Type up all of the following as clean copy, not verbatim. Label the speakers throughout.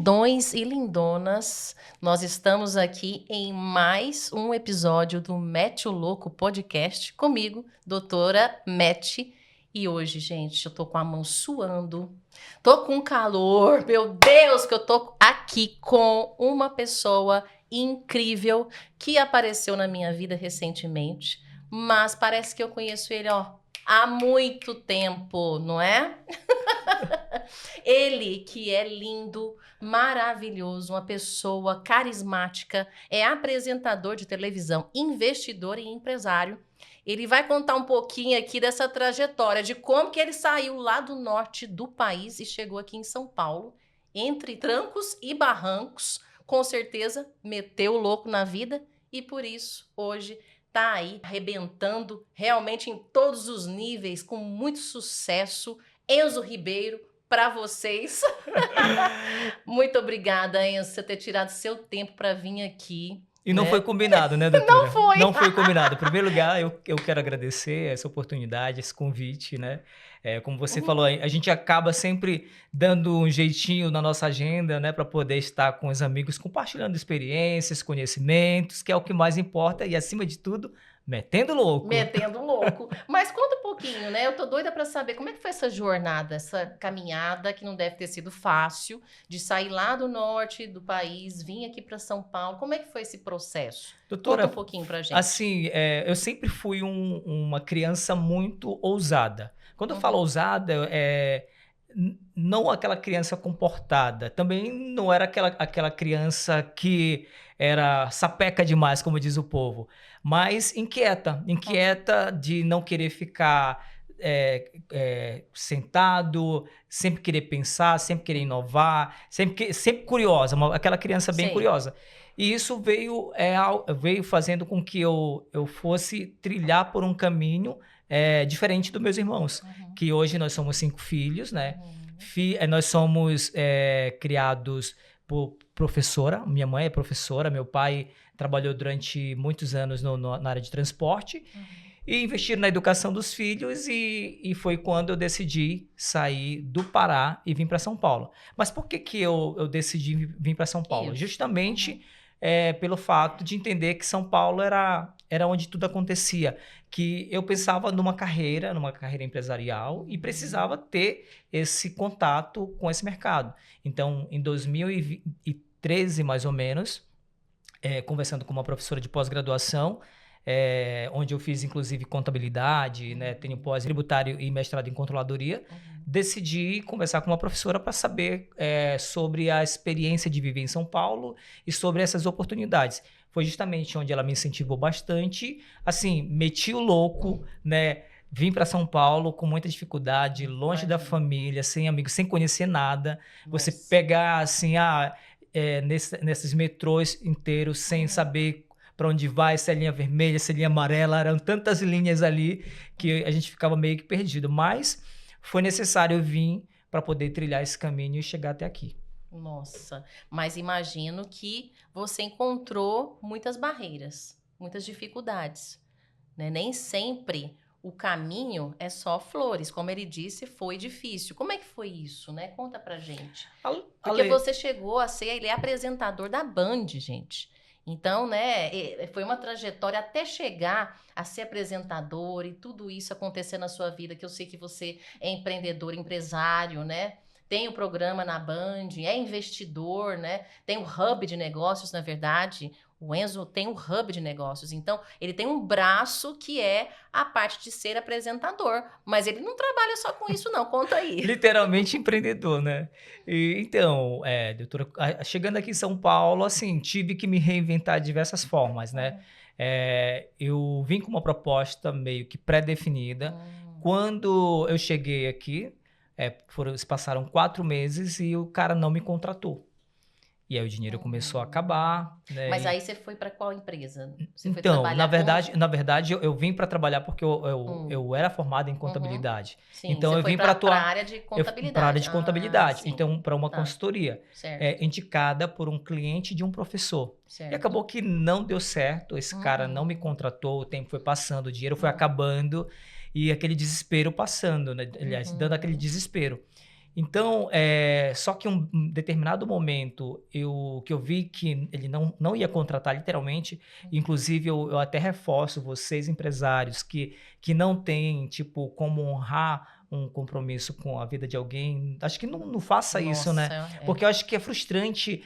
Speaker 1: Lindões e lindonas, nós estamos aqui em mais um episódio do Mete o Louco Podcast comigo, doutora Mete. E hoje, gente, eu tô com a mão suando, tô com calor, meu Deus, que eu tô aqui com uma pessoa incrível que apareceu na minha vida recentemente, mas parece que eu conheço ele, há muito tempo, não é? Ele que é lindo, maravilhoso, uma pessoa carismática, é apresentador de televisão, investidor e empresário. Ele vai contar um pouquinho aqui dessa trajetória, de como que ele saiu lá do norte do país e chegou aqui em São Paulo, entre trancos e barrancos, com certeza meteu o louco na vida e por isso hoje tá aí arrebentando realmente em todos os níveis, com muito sucesso. Enzo Ribeiro, para vocês. Muito obrigada, Enzo, por ter tirado seu tempo para vir aqui.
Speaker 2: E não foi combinado, né, doutora?
Speaker 1: Não foi.
Speaker 2: Não foi combinado. Em primeiro lugar, eu quero agradecer essa oportunidade, esse convite, né? Como você falou, a gente acaba sempre dando um jeitinho na nossa agenda, né, para poder estar com os amigos, compartilhando experiências, conhecimentos, que é o que mais importa e, acima de tudo, metendo louco.
Speaker 1: Metendo louco. Mas conta um pouquinho, né? Eu tô doida para saber como é que foi essa jornada, essa caminhada, que não deve ter sido fácil, de sair lá do norte do país, vir aqui para São Paulo. Como é que foi esse processo?
Speaker 2: Doutora,
Speaker 1: conta um pouquinho pra gente.
Speaker 2: assim, eu sempre fui uma criança muito ousada. Quando eu falo ousada, não aquela criança comportada. Também não era aquela criança que era sapeca demais, como diz o povo. Mas inquieta de não querer ficar sentado, sempre querer pensar, sempre querer inovar, sempre curiosa, aquela criança bem curiosa. E isso veio fazendo com que eu fosse trilhar por um caminho diferente dos meus irmãos, que hoje nós somos 5 filhos, né? Nós somos criados por professora. Minha mãe é professora, meu pai trabalhou durante muitos anos na área de transporte e investir na educação dos filhos, e foi quando eu decidi sair do Pará e vir para São Paulo. Mas por que eu decidi vir para São Paulo?
Speaker 1: Isso.
Speaker 2: Justamente pelo fato de entender que São Paulo era onde tudo acontecia, que eu pensava numa carreira empresarial e precisava ter esse contato com esse mercado. Então, em 2013, mais ou menos, conversando com uma professora de pós-graduação, onde eu fiz, inclusive, contabilidade, né, tenho pós-tributário e mestrado em controladoria, decidi conversar com uma professora para saber sobre a experiência de viver em São Paulo e sobre essas oportunidades. Foi justamente onde ela me incentivou bastante, assim, meti o louco, né? Vim para São Paulo com muita dificuldade, longe da família, sem amigos, sem conhecer nada. Você pegar, assim, nesses metrôs inteiros, sem saber para onde vai, se é linha vermelha, se é linha amarela, eram tantas linhas ali que a gente ficava meio que perdido. Mas foi necessário vir para poder trilhar esse caminho e chegar até aqui.
Speaker 1: Nossa, mas imagino que você encontrou muitas barreiras, muitas dificuldades, né? Nem sempre o caminho é só flores, como ele disse, foi difícil. Como é que foi isso, né? Conta pra gente. Porque você chegou a ser, ele é apresentador da Band, gente. Então, né, foi uma trajetória até chegar a ser apresentador e tudo isso acontecer na sua vida, que eu sei que você é empreendedor, empresário, né? Tem o programa na Band, é investidor, né? Tem o hub de negócios, na verdade. O Enzo tem um hub de negócios. Então, ele tem um braço que é a parte de ser apresentador. Mas ele não trabalha só com isso, não. Conta aí.
Speaker 2: Literalmente empreendedor, né? Então, doutora, chegando aqui em São Paulo, assim, tive que me reinventar de diversas formas, né? Eu vim com uma proposta meio que pré-definida. Quando eu cheguei aqui, se passaram 4 meses e o cara não me contratou. E aí o dinheiro começou a acabar, né?
Speaker 1: Mas aí você foi para qual empresa? Você foi
Speaker 2: Então,
Speaker 1: trabalhar
Speaker 2: na verdade, eu vim para trabalhar porque eu era formado em contabilidade.
Speaker 1: Sim,
Speaker 2: então
Speaker 1: você
Speaker 2: eu vim
Speaker 1: foi
Speaker 2: para atuar
Speaker 1: a área de contabilidade.
Speaker 2: Para a área de contabilidade.
Speaker 1: Sim.
Speaker 2: Então, para uma consultoria,
Speaker 1: Certo.
Speaker 2: indicada por um cliente de um professor.
Speaker 1: Certo.
Speaker 2: E acabou que não deu certo. Esse cara não me contratou. O tempo foi passando, o dinheiro foi acabando e aquele desespero passando, né? Aliás, dando aquele desespero. Então, só que um determinado momento que eu vi que ele não ia contratar literalmente, inclusive eu até reforço vocês empresários que não têm, tipo, como honrar um compromisso com a vida de alguém, acho que não faça isso,
Speaker 1: Nossa,
Speaker 2: né? Porque eu acho que é frustrante.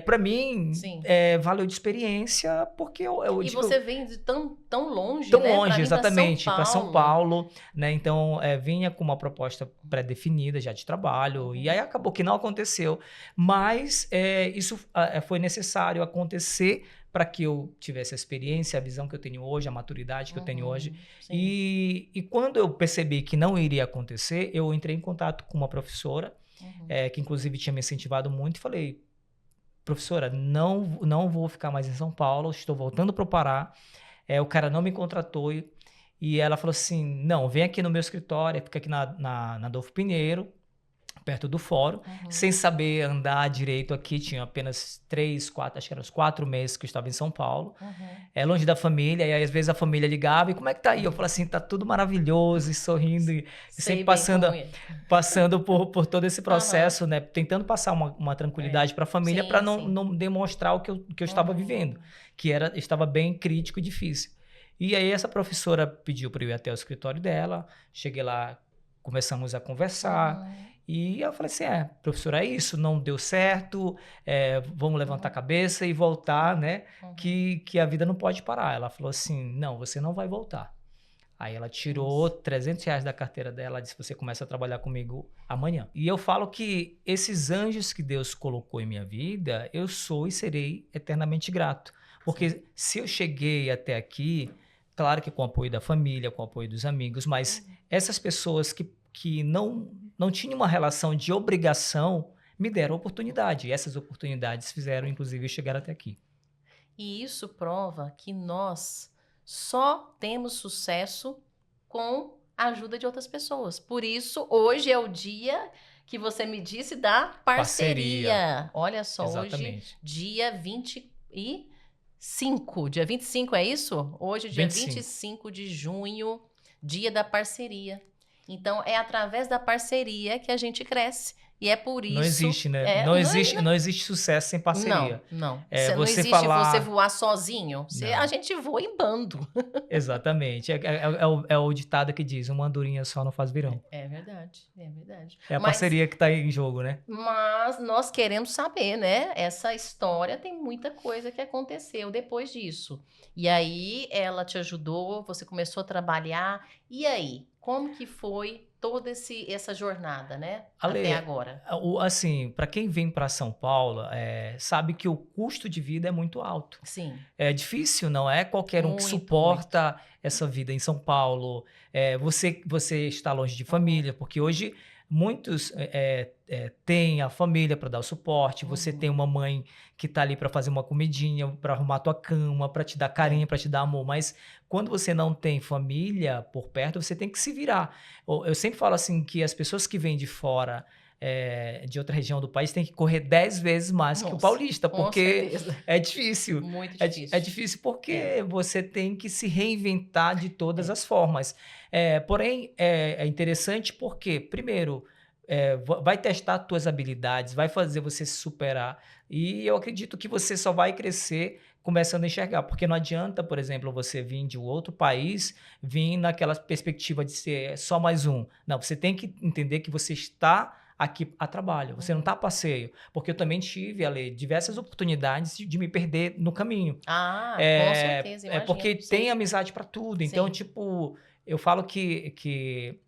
Speaker 2: Para mim,
Speaker 1: sim.
Speaker 2: valeu de experiência, porque eu
Speaker 1: E
Speaker 2: digo,
Speaker 1: você vem de tão longe,
Speaker 2: tão
Speaker 1: né? Para
Speaker 2: longe,
Speaker 1: vir para São
Speaker 2: exatamente, para São
Speaker 1: Paulo.
Speaker 2: Paulo, né? Então, vinha com uma proposta pré-definida já de trabalho, e aí acabou que não aconteceu. Mas isso foi necessário acontecer para que eu tivesse a experiência, a visão que eu tenho hoje, a maturidade que eu tenho hoje.
Speaker 1: Sim.
Speaker 2: E quando eu percebi que não iria acontecer, eu entrei em contato com uma professora, que inclusive tinha me incentivado muito, e falei: professora, não vou ficar mais em São Paulo, estou voltando para o Pará. O cara não me contratou e ela falou assim: não, vem aqui no meu escritório, fica aqui na Adolfo Pinheiro, perto do fórum, sem saber andar direito aqui. Tinha apenas 3, 4, acho que eram uns 4 meses que eu estava em São Paulo, longe da família. E aí às vezes a família ligava: e como é que tá aí? Eu falava assim: tá tudo maravilhoso, e sorrindo, e sempre passando por todo esse processo, né? Tentando passar uma tranquilidade para a família, para não demonstrar o que eu estava vivendo, que estava bem crítico e difícil. E aí essa professora pediu para eu ir até o escritório dela, cheguei lá, começamos a conversar, e eu falei assim: professora, é isso, não deu certo, vamos levantar a cabeça e voltar, né? Que a vida não pode parar. Ela falou assim: não, você não vai voltar. Aí ela tirou R$300 da carteira dela, disse: você começa a trabalhar comigo amanhã. E eu falo que esses anjos que Deus colocou em minha vida, eu sou e serei eternamente grato. Porque se eu cheguei até aqui, claro que com o apoio da família, com o apoio dos amigos, mas essas pessoas que não tinham uma relação de obrigação, me deram oportunidade. E essas oportunidades fizeram, inclusive, eu chegar até aqui.
Speaker 1: E isso prova que nós só temos sucesso com a ajuda de outras pessoas. Por isso, hoje é o dia que você me disse da parceria. Olha só,
Speaker 2: exatamente.
Speaker 1: Hoje, dia 25. Dia 25 é isso? Hoje, dia 25 de junho, dia da parceria. Então, é através da parceria que a gente cresce. E é por isso...
Speaker 2: Não existe, né? Não existe sucesso sem parceria.
Speaker 1: Não.
Speaker 2: Não
Speaker 1: existe você voar sozinho. A gente voa em bando.
Speaker 2: Exatamente. É o ditado que diz: uma andorinha só não faz verão.
Speaker 1: É verdade, é verdade.
Speaker 2: É a parceria que está em jogo, né?
Speaker 1: Mas nós queremos saber, né? Essa história tem muita coisa que aconteceu depois disso. E aí, ela te ajudou, você começou a trabalhar. E aí, como que foi toda essa jornada, né?
Speaker 2: Ale,
Speaker 1: até agora.
Speaker 2: Assim, para quem vem para São Paulo, sabe que o custo de vida é muito alto.
Speaker 1: Sim.
Speaker 2: É difícil, não é qualquer um que suporta essa vida em São Paulo. Você está longe de família, porque hoje muitos têm a família para dar o suporte. Você tem uma mãe que está ali para fazer uma comidinha, para arrumar a tua cama, para te dar carinho, para te dar amor. Mas quando você não tem família por perto, você tem que se virar. Eu sempre falo assim que as pessoas que vêm de fora, de outra região do país, têm que correr 10 vezes mais que o paulista, porque é difícil.
Speaker 1: Muito difícil.
Speaker 2: É difícil porque você tem que se reinventar de todas as formas. Porém, é interessante porque, primeiro, vai testar as tuas habilidades, vai fazer você se superar. E eu acredito que você só vai crescer começando a enxergar, porque não adianta, por exemplo, você vir de outro país, vir naquela perspectiva de ser só mais um. Não, você tem que entender que você está aqui a trabalho, você não está a passeio, porque eu também tive, Ale, diversas oportunidades de me perder no caminho.
Speaker 1: Com certeza, imagino.
Speaker 2: Porque tem amizade para tudo, então, tipo, eu falo que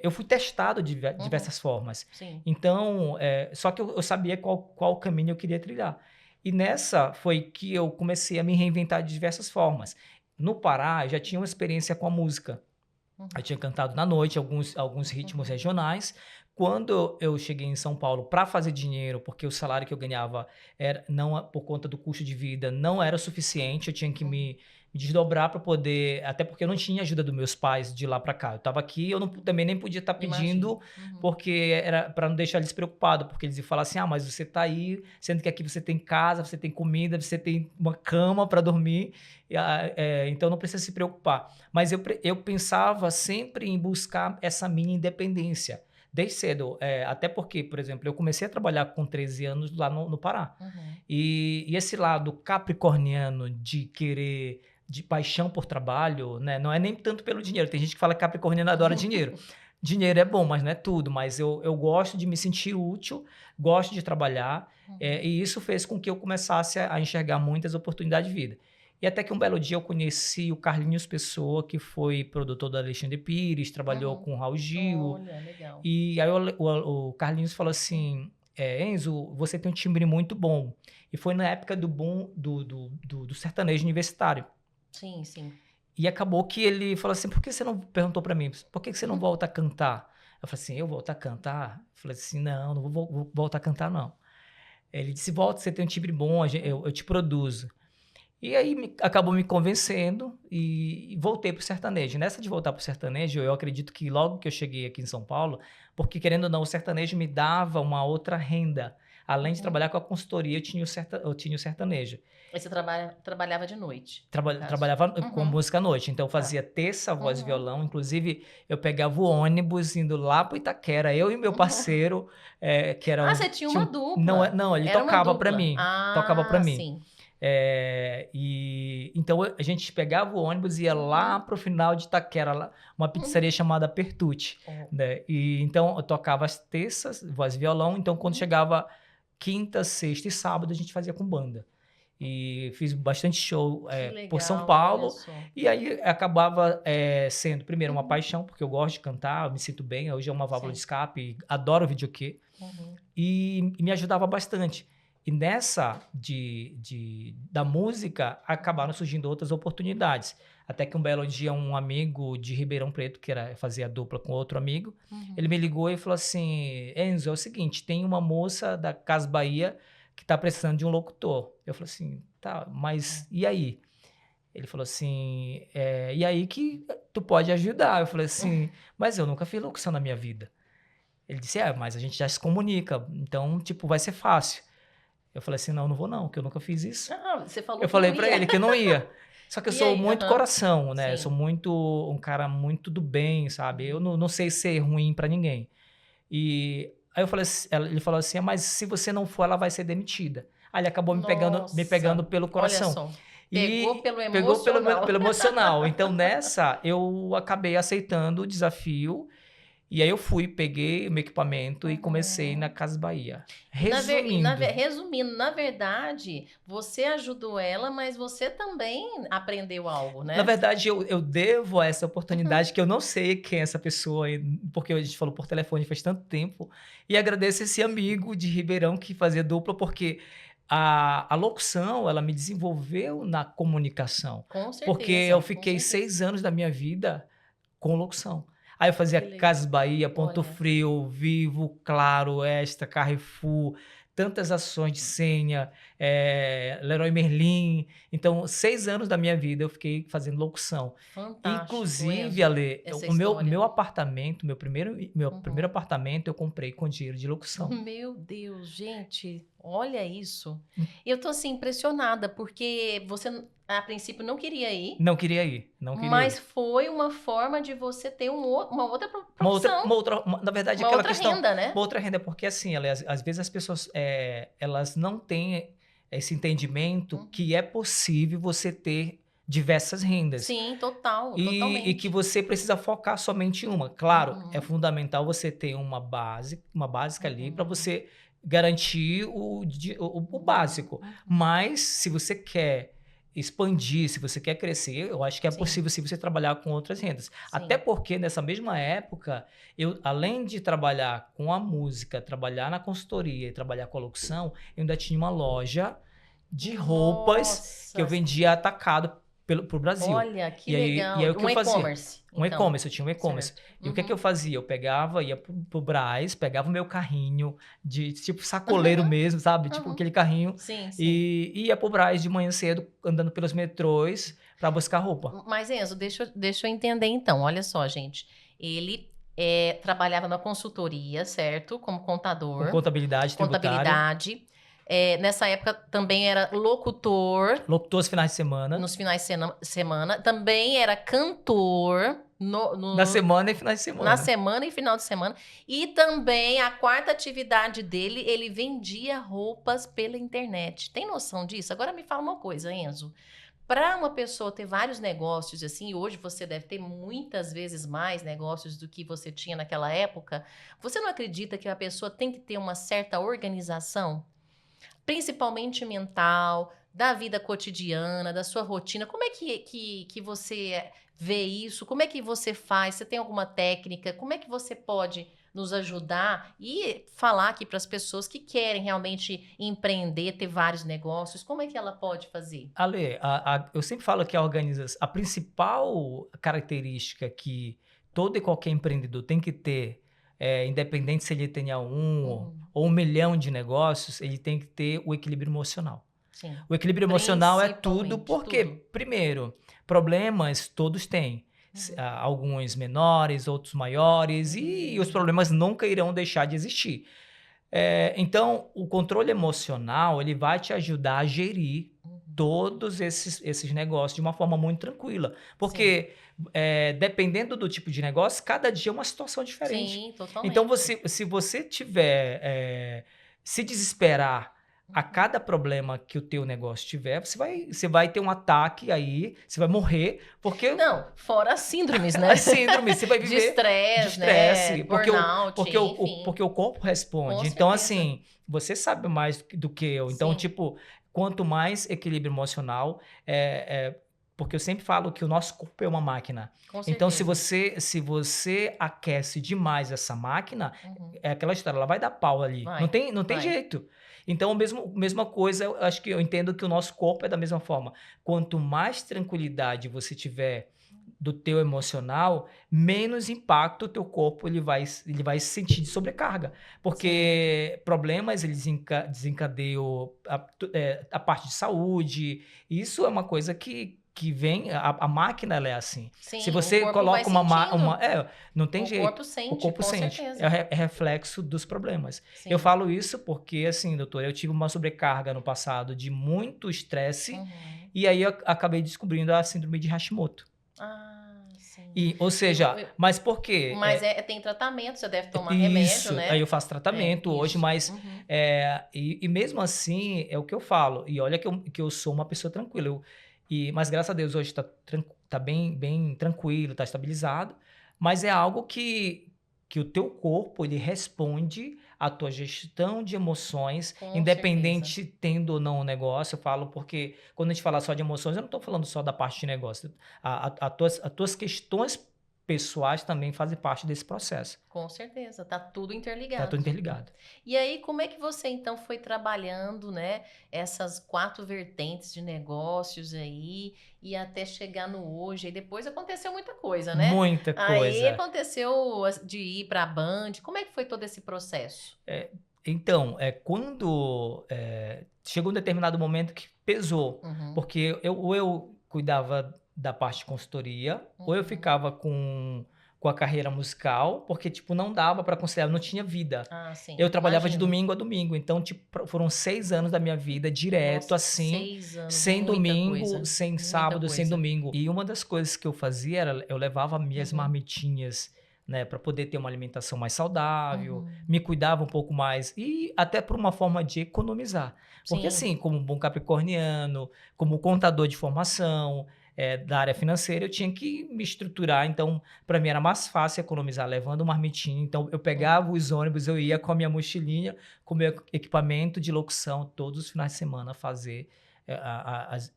Speaker 2: eu fui testado de diversas formas.
Speaker 1: Sim.
Speaker 2: Então, só que eu sabia qual caminho eu queria trilhar. E nessa foi que eu comecei a me reinventar de diversas formas. No Pará, eu já tinha uma experiência com a música. Eu tinha cantado na noite alguns ritmos regionais. Quando eu cheguei em São Paulo para fazer dinheiro, porque o salário que eu ganhava, não, por conta do custo de vida, não era suficiente, eu tinha que me desdobrar para poder, até porque eu não tinha ajuda dos meus pais de lá para cá. Eu estava aqui, eu também nem podia estar pedindo, porque era para não deixar eles preocupados, porque eles iam falar assim: mas você está aí, sendo que aqui você tem casa, você tem comida, você tem uma cama para dormir, então não precisa se preocupar. Mas eu pensava sempre em buscar essa minha independência, desde cedo. Até porque, por exemplo, eu comecei a trabalhar com 13 anos lá no Pará. E esse lado capricorniano de querer, de paixão por trabalho, né? Não é nem tanto pelo dinheiro. Tem gente que fala que capricorniano adora dinheiro. Dinheiro é bom, mas não é tudo. Mas eu gosto de me sentir útil, gosto de trabalhar. E isso fez com que eu começasse a enxergar muitas oportunidades de vida. E até que um belo dia eu conheci o Carlinhos Pessoa, que foi produtor do Alexandre Pires, trabalhou com o Raul Gil.
Speaker 1: Olha, legal.
Speaker 2: E aí o Carlinhos falou assim, Enzo, você tem um timbre muito bom. E foi na época do boom do sertanejo universitário.
Speaker 1: Sim, sim.
Speaker 2: E acabou que ele falou assim, por que você não perguntou para mim, por que você não volta a cantar? Eu falei assim, eu volto a cantar? Eu falei assim, não vou voltar a cantar não. Ele disse, volta, você tem um timbre bom, eu te produzo. E aí acabou me convencendo e voltei para o sertanejo. Nessa de voltar para o sertanejo, eu acredito que logo que eu cheguei aqui em São Paulo, porque querendo ou não, o sertanejo me dava uma outra renda. Além de trabalhar com a consultoria, eu tinha o sertanejo.
Speaker 1: Aí você trabalhava de noite?
Speaker 2: Trabalhava com música à noite. Então eu fazia terça, voz e violão. Inclusive, eu pegava o ônibus indo lá para Itaquera. Eu e meu parceiro, que era...
Speaker 1: você tinha uma dupla?
Speaker 2: Não, ele tocava para mim. Tocava para mim.
Speaker 1: Sim.
Speaker 2: Então a gente pegava o ônibus e ia lá pro final de Itaquera, lá, uma pizzaria chamada Pertucci, né? E então eu tocava as terças, voz e violão. Então quando chegava quinta, sexta e sábado a gente fazia com banda. E fiz bastante show
Speaker 1: legal,
Speaker 2: por São Paulo. E aí acabava sendo, primeiro, uma paixão, porque eu gosto de cantar, eu me sinto bem. Hoje é uma válvula de escape, adoro videokê. E me ajudava bastante. E nessa da música, acabaram surgindo outras oportunidades. Até que um belo dia, um amigo de Ribeirão Preto, que fazia dupla com outro amigo, ele me ligou e falou assim, Enzo, é o seguinte, tem uma moça da Casa Bahia que está precisando de um locutor. Eu falei assim, tá, mas e aí? Ele falou assim, e aí que tu pode ajudar? Eu falei assim, mas eu nunca fiz locução na minha vida. Ele disse, mas a gente já se comunica, então, tipo, vai ser fácil. Eu falei assim, não vou não, que eu nunca fiz isso.
Speaker 1: Você falou
Speaker 2: eu falei para ele que eu não ia. Só que eu sou muito coração, né?
Speaker 1: Sim.
Speaker 2: Eu sou um cara muito do bem, sabe? Eu não sei ser ruim para ninguém. E aí ele falou assim, mas se você não for, ela vai ser demitida. Aí ele acabou me pegando pelo coração.
Speaker 1: Olha só. Pegou pelo emocional.
Speaker 2: Pegou pelo emocional. Então nessa, eu acabei aceitando o desafio. E aí eu peguei o meu equipamento e comecei na Casa Bahia.
Speaker 1: Resumindo, na verdade, você ajudou ela, mas você também aprendeu algo, né?
Speaker 2: Na verdade, eu devo a essa oportunidade, que eu não sei quem é essa pessoa, porque a gente falou por telefone faz tanto tempo. E agradeço esse amigo de Ribeirão que fazia dupla, porque a locução, ela me desenvolveu na comunicação.
Speaker 1: Com certeza.
Speaker 2: Porque eu fiquei 6 anos da minha vida com locução. Aí eu fazia Casas Bahia, Ponto Frio, Vivo, Claro, Extra, Carrefour, tantas ações de senha, Leroy Merlin. Então, 6 anos da minha vida eu fiquei fazendo locução.
Speaker 1: Fantástico.
Speaker 2: Inclusive, Ale, o meu apartamento, meu primeiro apartamento eu comprei com dinheiro de locução.
Speaker 1: Meu Deus, gente, olha isso. Eu tô assim impressionada, porque você a princípio não queria ir.
Speaker 2: Não queria ir.
Speaker 1: Mas foi uma forma de você ter uma outra profissão.
Speaker 2: Na verdade,
Speaker 1: uma
Speaker 2: aquela
Speaker 1: outra
Speaker 2: questão...
Speaker 1: renda, né?
Speaker 2: Uma outra renda, porque assim, às vezes as pessoas elas não têm esse entendimento que é possível você ter diversas rendas.
Speaker 1: Sim, totalmente.
Speaker 2: E que você precisa focar somente em uma. Claro, é fundamental você ter uma básica ali para você garantir o básico. Mas se você quer expandir, se você quer crescer, eu acho que é possível se você trabalhar com outras rendas. Até porque nessa mesma época, eu, além de trabalhar com a música, trabalhar na consultoria e trabalhar com a locução, eu ainda tinha uma loja de roupas que eu vendia atacado pro Brasil.
Speaker 1: Olha, que legal.
Speaker 2: E aí, o que eu fazia?
Speaker 1: E-commerce.
Speaker 2: Eu tinha um e-commerce. E o que eu fazia? Eu ia pro Brás, pegava o meu carrinho de tipo sacoleiro mesmo, sabe? Tipo aquele carrinho.
Speaker 1: Sim.
Speaker 2: E ia pro Brás de manhã cedo, andando pelos metrôs para buscar roupa.
Speaker 1: Mas, Enzo, deixa eu entender então. Olha só, gente. Ele trabalhava na consultoria, certo? Como contador.
Speaker 2: Com contabilidade tributária.
Speaker 1: Nessa época também era locutor
Speaker 2: Locutor aos finais de semana.
Speaker 1: nos finais de semana. Também era cantor
Speaker 2: Na semana e finais de
Speaker 1: na
Speaker 2: semana.
Speaker 1: semana e final de semana. E também a quarta atividade dele, ele vendia roupas pela internet. Tem noção disso? Agora me fala uma coisa, Enzo. Para uma pessoa ter vários negócios assim, e hoje você deve ter muitas vezes mais negócios do que você tinha naquela época, você não acredita que a pessoa tem que ter uma certa organização? Principalmente mental, da vida cotidiana, da sua rotina. Como é que você vê isso? Como é que você faz? Você tem alguma técnica? Como é que você pode nos ajudar e falar aqui para as pessoas que querem realmente empreender, ter vários negócios? Como é que ela pode fazer?
Speaker 2: Ale, eu sempre falo que a principal característica que todo e qualquer empreendedor tem que ter, independente se ele tenha ou 1 milhão de negócios, ele tem que ter o equilíbrio emocional.
Speaker 1: Sim.
Speaker 2: O equilíbrio emocional é tudo,
Speaker 1: Principalmente,
Speaker 2: porque,
Speaker 1: tudo.
Speaker 2: primeiro, problemas todos têm. Alguns menores, outros maiores, e os problemas nunca irão deixar de existir. Então, o controle emocional, ele vai te ajudar a gerir todos esses negócios de uma forma muito tranquila. Porque, dependendo do tipo de negócio, cada dia é uma situação diferente.
Speaker 1: Sim, totalmente.
Speaker 2: Então, se você tiver, se desesperar a cada problema que o teu negócio tiver, você vai ter um ataque aí, você vai morrer, porque
Speaker 1: Não, fora as síndromes, né?
Speaker 2: a síndrome, você vai
Speaker 1: De
Speaker 2: viver
Speaker 1: estresse,
Speaker 2: estresse,
Speaker 1: né? Burnout, enfim.
Speaker 2: porque o corpo responde.
Speaker 1: Com
Speaker 2: Então,
Speaker 1: certeza.
Speaker 2: assim, você sabe mais do que eu. Então,
Speaker 1: Sim.
Speaker 2: tipo, quanto mais equilíbrio emocional, porque eu sempre falo que o nosso corpo é uma máquina.
Speaker 1: Com
Speaker 2: Então,
Speaker 1: certeza.
Speaker 2: se você aquece demais essa máquina,
Speaker 1: Uhum.
Speaker 2: é aquela história, ela vai dar pau ali.
Speaker 1: Vai,
Speaker 2: Não tem
Speaker 1: vai.
Speaker 2: jeito. Então, mesma coisa, eu acho que eu entendo que o nosso corpo é da mesma forma. Quanto mais tranquilidade você tiver do teu emocional, menos impacto o teu corpo ele vai se sentir de sobrecarga. Porque problemas eles desencadeiam a parte de saúde. Isso é uma coisa que vem, a máquina ela é assim.
Speaker 1: Sim,
Speaker 2: Se
Speaker 1: o
Speaker 2: você
Speaker 1: corpo
Speaker 2: coloca
Speaker 1: vai sentindo.
Speaker 2: não tem
Speaker 1: O
Speaker 2: jeito.
Speaker 1: corpo sente,
Speaker 2: O corpo
Speaker 1: com
Speaker 2: sente.
Speaker 1: certeza.
Speaker 2: É reflexo dos problemas.
Speaker 1: Sim.
Speaker 2: Eu falo isso porque, assim, doutor, eu tive uma sobrecarga no passado de muito estresse, e aí eu acabei descobrindo a síndrome de Hashimoto.
Speaker 1: Sim.
Speaker 2: Ou seja, mas por quê?
Speaker 1: Mas tem tratamento, você deve tomar remédio, né?
Speaker 2: Aí eu faço tratamento hoje, mas e mesmo assim é o que eu falo. E olha que eu sou uma pessoa tranquila. Mas graças a Deus hoje tá bem tranquilo, tá estabilizado. Mas é algo que o teu corpo ele responde à tua gestão de emoções,
Speaker 1: Com
Speaker 2: independente
Speaker 1: certeza.
Speaker 2: tendo ou não o negócio. Eu falo porque quando a gente fala só de emoções, eu não estou falando só da parte de negócio. As tuas questões pessoais também fazem parte desse processo.
Speaker 1: Com certeza, tá tudo
Speaker 2: Tá
Speaker 1: interligado.
Speaker 2: tudo interligado.
Speaker 1: E aí, como é que você então foi trabalhando, né, essas 4 vertentes de negócios aí e até chegar no hoje? E depois aconteceu muita coisa, né?
Speaker 2: Muita
Speaker 1: Aí
Speaker 2: coisa.
Speaker 1: aconteceu de ir para a Band. Como é que foi todo esse processo?
Speaker 2: Então, quando chegou um determinado momento que pesou, porque ou eu cuidava da parte de consultoria, ou eu ficava com a carreira musical, porque, tipo, não dava para conciliar, eu não tinha vida.
Speaker 1: Sim,
Speaker 2: Eu trabalhava de
Speaker 1: imagino.
Speaker 2: domingo a domingo, então, tipo, foram 6 anos da minha vida direto,
Speaker 1: Nossa,
Speaker 2: assim,
Speaker 1: 6 anos,
Speaker 2: sem
Speaker 1: muita
Speaker 2: domingo,
Speaker 1: coisa,
Speaker 2: sem
Speaker 1: muita
Speaker 2: sábado, sem
Speaker 1: coisa.
Speaker 2: domingo. E uma das coisas que eu fazia era, eu levava minhas marmitinhas, né, para poder ter uma alimentação mais saudável, me cuidava um pouco mais e até por uma forma de economizar. Porque
Speaker 1: Sim.
Speaker 2: assim, como um bom capricorniano, como contador de formação, da área financeira, eu tinha que me estruturar, então para mim era mais fácil economizar levando uma marmitinha. Então eu pegava os ônibus, eu ia com a minha mochilinha, com o meu equipamento de locução todos os finais de semana fazer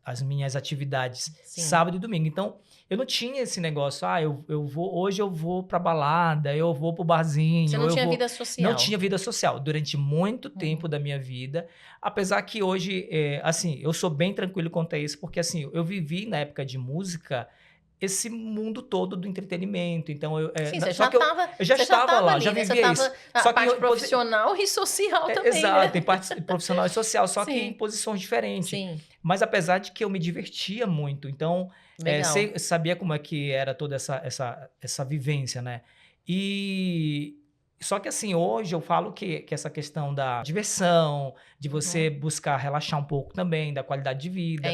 Speaker 2: as minhas atividades sábado e domingo. Então, eu não tinha esse negócio, hoje eu vou pra balada, eu vou pro barzinho.
Speaker 1: Você não tinha vida social.
Speaker 2: Não tinha vida social durante muito tempo da minha vida, apesar que hoje, assim, eu sou bem tranquilo quanto a isso, porque assim, eu vivi na época de música esse mundo todo do entretenimento. Então,
Speaker 1: Sim, você
Speaker 2: eu já estava lá,
Speaker 1: ali,
Speaker 2: já
Speaker 1: né?
Speaker 2: vivia
Speaker 1: Você
Speaker 2: isso.
Speaker 1: estava
Speaker 2: Só
Speaker 1: na
Speaker 2: que
Speaker 1: parte profissional e social também,
Speaker 2: exato,
Speaker 1: né?
Speaker 2: tem parte profissional e social, só que em
Speaker 1: Sim.
Speaker 2: posições diferentes.
Speaker 1: Sim.
Speaker 2: Mas apesar de que eu me divertia muito, então
Speaker 1: Legal.
Speaker 2: sabia como é que era toda essa vivência, né? E Só que assim, hoje eu falo que essa questão da diversão, de você
Speaker 1: Uhum.
Speaker 2: buscar relaxar um pouco também, da qualidade de
Speaker 1: É
Speaker 2: vida, ela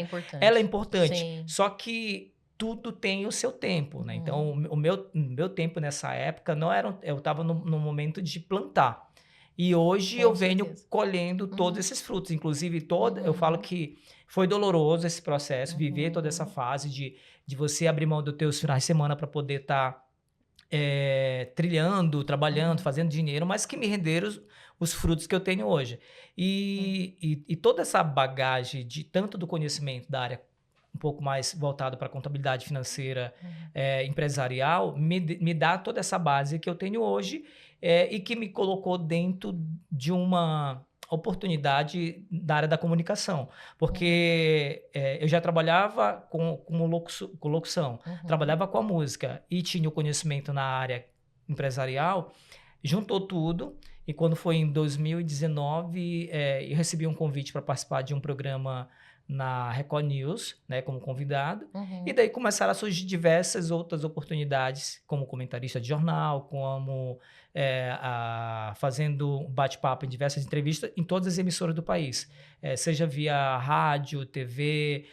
Speaker 2: é
Speaker 1: importante.
Speaker 2: importante.
Speaker 1: Sim.
Speaker 2: Só que tudo tem o seu tempo, né?
Speaker 1: Uhum.
Speaker 2: Então, o meu tempo nessa época não era. Eu estava no momento de plantar. E hoje eu
Speaker 1: Com
Speaker 2: venho
Speaker 1: certeza.
Speaker 2: colhendo todos
Speaker 1: Uhum.
Speaker 2: esses frutos. Inclusive, eu falo
Speaker 1: Uhum.
Speaker 2: que foi doloroso esse processo, viver toda essa
Speaker 1: Uhum.
Speaker 2: fase de você abrir mão dos teus finais de semana para poder estar trilhando, trabalhando,
Speaker 1: Uhum.
Speaker 2: fazendo dinheiro, mas que me renderam os frutos que eu tenho hoje.
Speaker 1: Uhum.
Speaker 2: E toda essa bagagem de tanto do conhecimento da área um pouco mais voltado para a contabilidade financeira,
Speaker 1: Uhum.
Speaker 2: empresarial, me dá toda essa base que eu tenho hoje, e que me colocou dentro de uma oportunidade da área da comunicação.
Speaker 1: Uhum.
Speaker 2: Porque eu já trabalhava com locução,
Speaker 1: Uhum.
Speaker 2: trabalhava com a música e tinha o conhecimento na área empresarial, juntou tudo. E quando foi em 2019, eu recebi um convite para participar de um programa na Record News, né, como convidado. E
Speaker 1: Uhum.
Speaker 2: daí começaram a surgir diversas outras oportunidades, como comentarista de jornal, como fazendo um bate-papo em diversas entrevistas em todas as emissoras do país, seja via rádio, TV,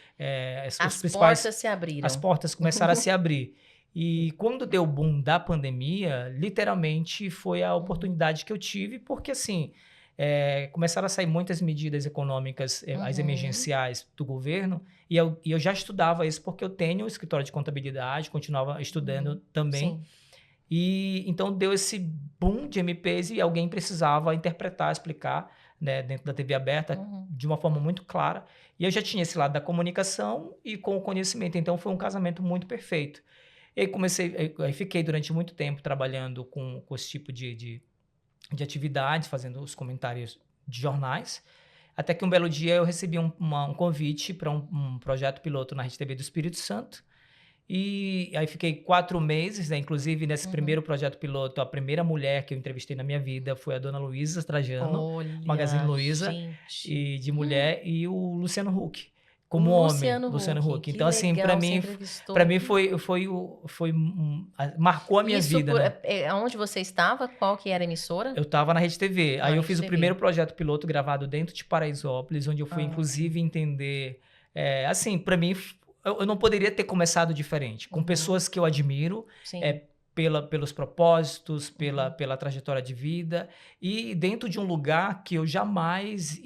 Speaker 2: os
Speaker 1: As
Speaker 2: principais,
Speaker 1: portas se
Speaker 2: as
Speaker 1: abriram.
Speaker 2: portas começaram a se abrir. E quando deu o boom da pandemia, literalmente foi a
Speaker 1: Uhum.
Speaker 2: oportunidade que eu tive, porque assim, começaram a sair muitas medidas econômicas, as
Speaker 1: Uhum.
Speaker 2: emergenciais do governo, e eu já estudava isso porque eu tenho um escritório de contabilidade, continuava estudando
Speaker 1: Uhum.
Speaker 2: também.
Speaker 1: Sim.
Speaker 2: E então deu esse boom de MPs e alguém precisava interpretar, explicar, né, dentro da TV aberta
Speaker 1: Uhum.
Speaker 2: de uma forma muito clara. E eu já tinha esse lado da comunicação e com o conhecimento, então foi um casamento muito perfeito. E aí aí fiquei durante muito tempo trabalhando com esse tipo de atividades, fazendo os comentários de jornais, até que um belo dia eu recebi um convite para um projeto piloto na Rede TV do Espírito Santo, e aí fiquei 4 meses, né, inclusive nesse
Speaker 1: Uhum.
Speaker 2: primeiro projeto piloto, a primeira mulher que eu entrevistei na minha vida foi a dona Luísa Trajano, Magazine
Speaker 1: Olha,
Speaker 2: Luiza,
Speaker 1: gente.
Speaker 2: e de mulher, e o Luciano Huck,
Speaker 1: O
Speaker 2: como homem,
Speaker 1: Luciano
Speaker 2: Luciano
Speaker 1: Huck,
Speaker 2: Huck.
Speaker 1: que
Speaker 2: Então assim, para
Speaker 1: legal, você
Speaker 2: mim para
Speaker 1: entrevistou.
Speaker 2: mim foi marcou a minha
Speaker 1: Isso
Speaker 2: vida, né.
Speaker 1: aonde você estava? Qual que era a emissora?
Speaker 2: Eu estava na Rede TV.
Speaker 1: Na
Speaker 2: Aí eu
Speaker 1: Rede
Speaker 2: fiz o primeiro
Speaker 1: TV.
Speaker 2: projeto piloto gravado dentro de Paraisópolis, onde eu fui
Speaker 1: Ah, sim.
Speaker 2: inclusive entender, assim, para mim eu não poderia ter começado diferente, com
Speaker 1: Uhum.
Speaker 2: pessoas que eu admiro,
Speaker 1: Sim.
Speaker 2: pelos propósitos,
Speaker 1: Uhum.
Speaker 2: pela trajetória de vida, e dentro de um lugar que eu jamais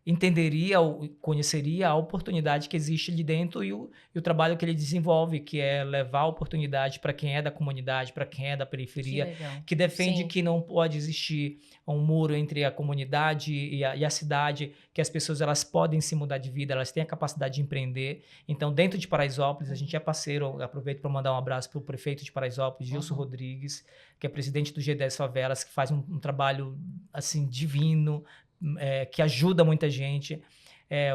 Speaker 2: entenderia ou conheceria a oportunidade que existe ali dentro e o trabalho que ele desenvolve, que é levar a oportunidade para quem é da comunidade, para quem é da
Speaker 1: Que
Speaker 2: periferia,
Speaker 1: legal.
Speaker 2: que defende
Speaker 1: Sim.
Speaker 2: que não pode existir um muro entre a comunidade e a cidade, que as pessoas elas podem se mudar de vida, elas têm a capacidade de empreender. Então, dentro de Paraisópolis, a gente é
Speaker 1: Uhum.
Speaker 2: parceiro, aproveito para mandar um abraço para o prefeito de Paraisópolis, Gilson
Speaker 1: Uhum.
Speaker 2: Rodrigues, que é presidente do G10 Favelas, que faz um trabalho assim divino, que ajuda muita gente.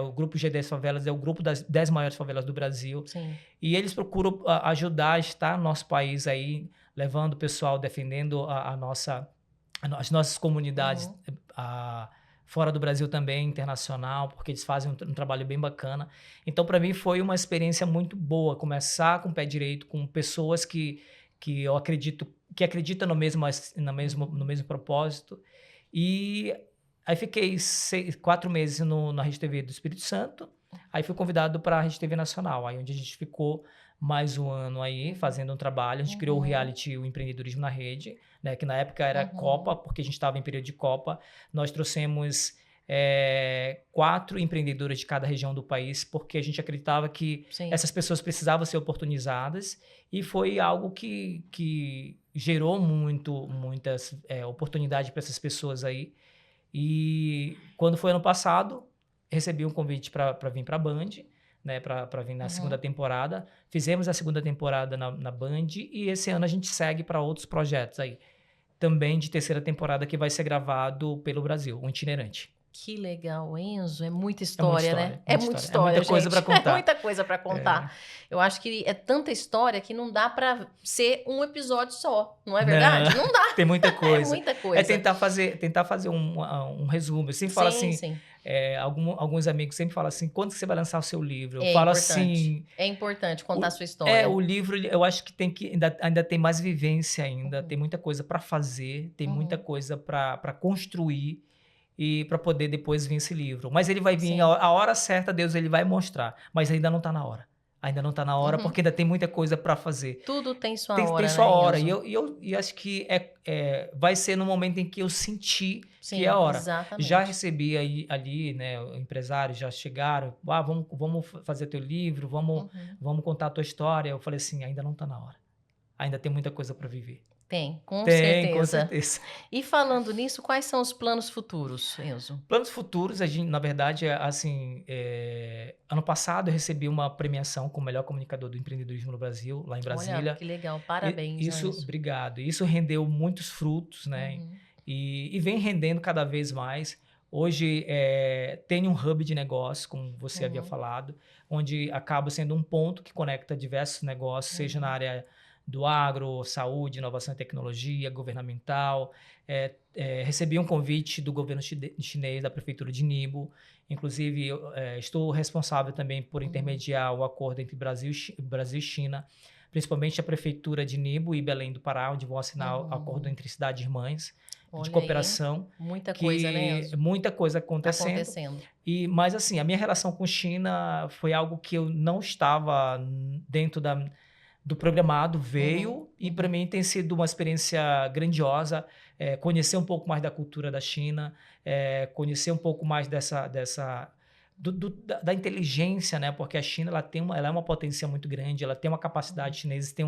Speaker 2: O grupo G10 Favelas é o grupo das 10 maiores favelas do Brasil.
Speaker 1: Sim.
Speaker 2: E eles procuram ajudar a estar no nosso país aí, levando o pessoal, defendendo as nossas comunidades,
Speaker 1: Uhum.
Speaker 2: fora do Brasil também, internacional, porque eles fazem um trabalho bem bacana. Então, para mim, foi uma experiência muito boa começar com o pé direito, com pessoas que eu acredito, que acreditam no
Speaker 1: Uhum.
Speaker 2: mesmo propósito. E aí fiquei 4 meses na Rede TV do Espírito Santo, aí fui convidado para a Rede TV Nacional, aí onde a gente ficou mais um ano aí
Speaker 1: Uhum.
Speaker 2: fazendo um trabalho. A gente criou o
Speaker 1: Uhum.
Speaker 2: reality O Empreendedorismo na Rede, né, que na época era Copa,
Speaker 1: Uhum.
Speaker 2: porque a gente estava em período de Copa. Nós trouxemos 4 empreendedoras de cada região do país, porque a gente acreditava que
Speaker 1: Sim.
Speaker 2: essas pessoas precisavam ser oportunizadas, e foi algo que gerou muitas oportunidades para essas pessoas aí. E quando foi ano passado, recebi um convite para vir para a Band, né, para vir na segunda
Speaker 1: Uhum.
Speaker 2: temporada. Fizemos a segunda temporada na Band e esse ano a gente segue para outros projetos aí, também de terceira temporada que vai ser gravado pelo Brasil, um itinerante.
Speaker 1: Que legal, Enzo. É muita
Speaker 2: É muita
Speaker 1: história, né?
Speaker 2: história,
Speaker 1: É
Speaker 2: muita
Speaker 1: muita
Speaker 2: história. É muita
Speaker 1: história,
Speaker 2: coisa para
Speaker 1: gente. É
Speaker 2: contar.
Speaker 1: muita coisa para contar. Eu acho que é tanta história que não dá para ser um episódio só, não é verdade?
Speaker 2: Não,
Speaker 1: Não dá.
Speaker 2: tem muita
Speaker 1: É
Speaker 2: coisa.
Speaker 1: muita
Speaker 2: É
Speaker 1: coisa.
Speaker 2: tentar fazer um resumo. Eu sempre falo
Speaker 1: Sim,
Speaker 2: assim,
Speaker 1: sim.
Speaker 2: alguns amigos sempre falam assim, quando que você vai lançar o seu livro? Eu
Speaker 1: É
Speaker 2: falo
Speaker 1: importante.
Speaker 2: assim,
Speaker 1: É importante contar a
Speaker 2: o,
Speaker 1: sua história.
Speaker 2: o livro, eu acho que ainda tem mais vivência ainda,
Speaker 1: Uhum,
Speaker 2: tem muita coisa para fazer, tem muita
Speaker 1: uhum.
Speaker 2: coisa para construir e para poder depois vir esse livro. Mas ele vai vir,
Speaker 1: Sim.
Speaker 2: a hora certa, Deus ele vai mostrar, mas ainda não está na hora. Ainda não está na hora
Speaker 1: Uhum.
Speaker 2: porque ainda tem muita coisa para fazer.
Speaker 1: Tudo tem sua
Speaker 2: Tem
Speaker 1: hora,
Speaker 2: sua
Speaker 1: né,
Speaker 2: hora.
Speaker 1: Enzo?
Speaker 2: E acho que vai ser no momento em que eu senti que é a
Speaker 1: Sim,
Speaker 2: hora. Já
Speaker 1: exatamente.
Speaker 2: recebi ali, né, empresários já chegaram, vamos fazer teu livro,
Speaker 1: Uhum.
Speaker 2: vamos contar a tua história. Eu falei assim, ainda não está na hora. Ainda tem muita coisa para viver.
Speaker 1: Tem, com
Speaker 2: Tem, com
Speaker 1: certeza.
Speaker 2: certeza.
Speaker 1: E falando nisso, quais são os planos futuros, Enzo?
Speaker 2: Planos futuros, a gente, na verdade, assim, ano passado eu recebi uma premiação como melhor comunicador do empreendedorismo no Brasil, lá em
Speaker 1: Olha,
Speaker 2: Brasília.
Speaker 1: que legal. Parabéns, Enzo.
Speaker 2: Obrigado. Isso rendeu muitos frutos, né?
Speaker 1: Uhum,
Speaker 2: E vem rendendo cada vez mais. Hoje tem um hub de negócio, como você havia
Speaker 1: uhum,
Speaker 2: falado, onde acaba sendo um ponto que conecta diversos negócios, seja na
Speaker 1: uhum,
Speaker 2: área do agro, saúde, inovação e tecnologia, governamental. Recebi um convite do governo chinês, da prefeitura de Nibo. Inclusive, eu, estou responsável também por
Speaker 1: uhum,
Speaker 2: intermediar o acordo entre Brasil e China, principalmente a prefeitura de Nibo e Belém do Pará, onde vão assinar o acordo
Speaker 1: uhum.
Speaker 2: entre cidades irmãs de
Speaker 1: Olha aí,
Speaker 2: cooperação,
Speaker 1: muita coisa, né,
Speaker 2: que
Speaker 1: Enzo?
Speaker 2: muita coisa acontecendo.
Speaker 1: Acontecendo.
Speaker 2: Mas assim, a minha relação com China foi algo que eu não estava dentro do programado,
Speaker 1: Uhum,
Speaker 2: veio e para
Speaker 1: uhum,
Speaker 2: mim tem sido uma experiência grandiosa, conhecer um pouco mais da cultura da China, conhecer um pouco mais da inteligência, né? Porque a China ela é uma potência muito grande, ela tem uma capacidade,
Speaker 1: uhum.
Speaker 2: os chineses têm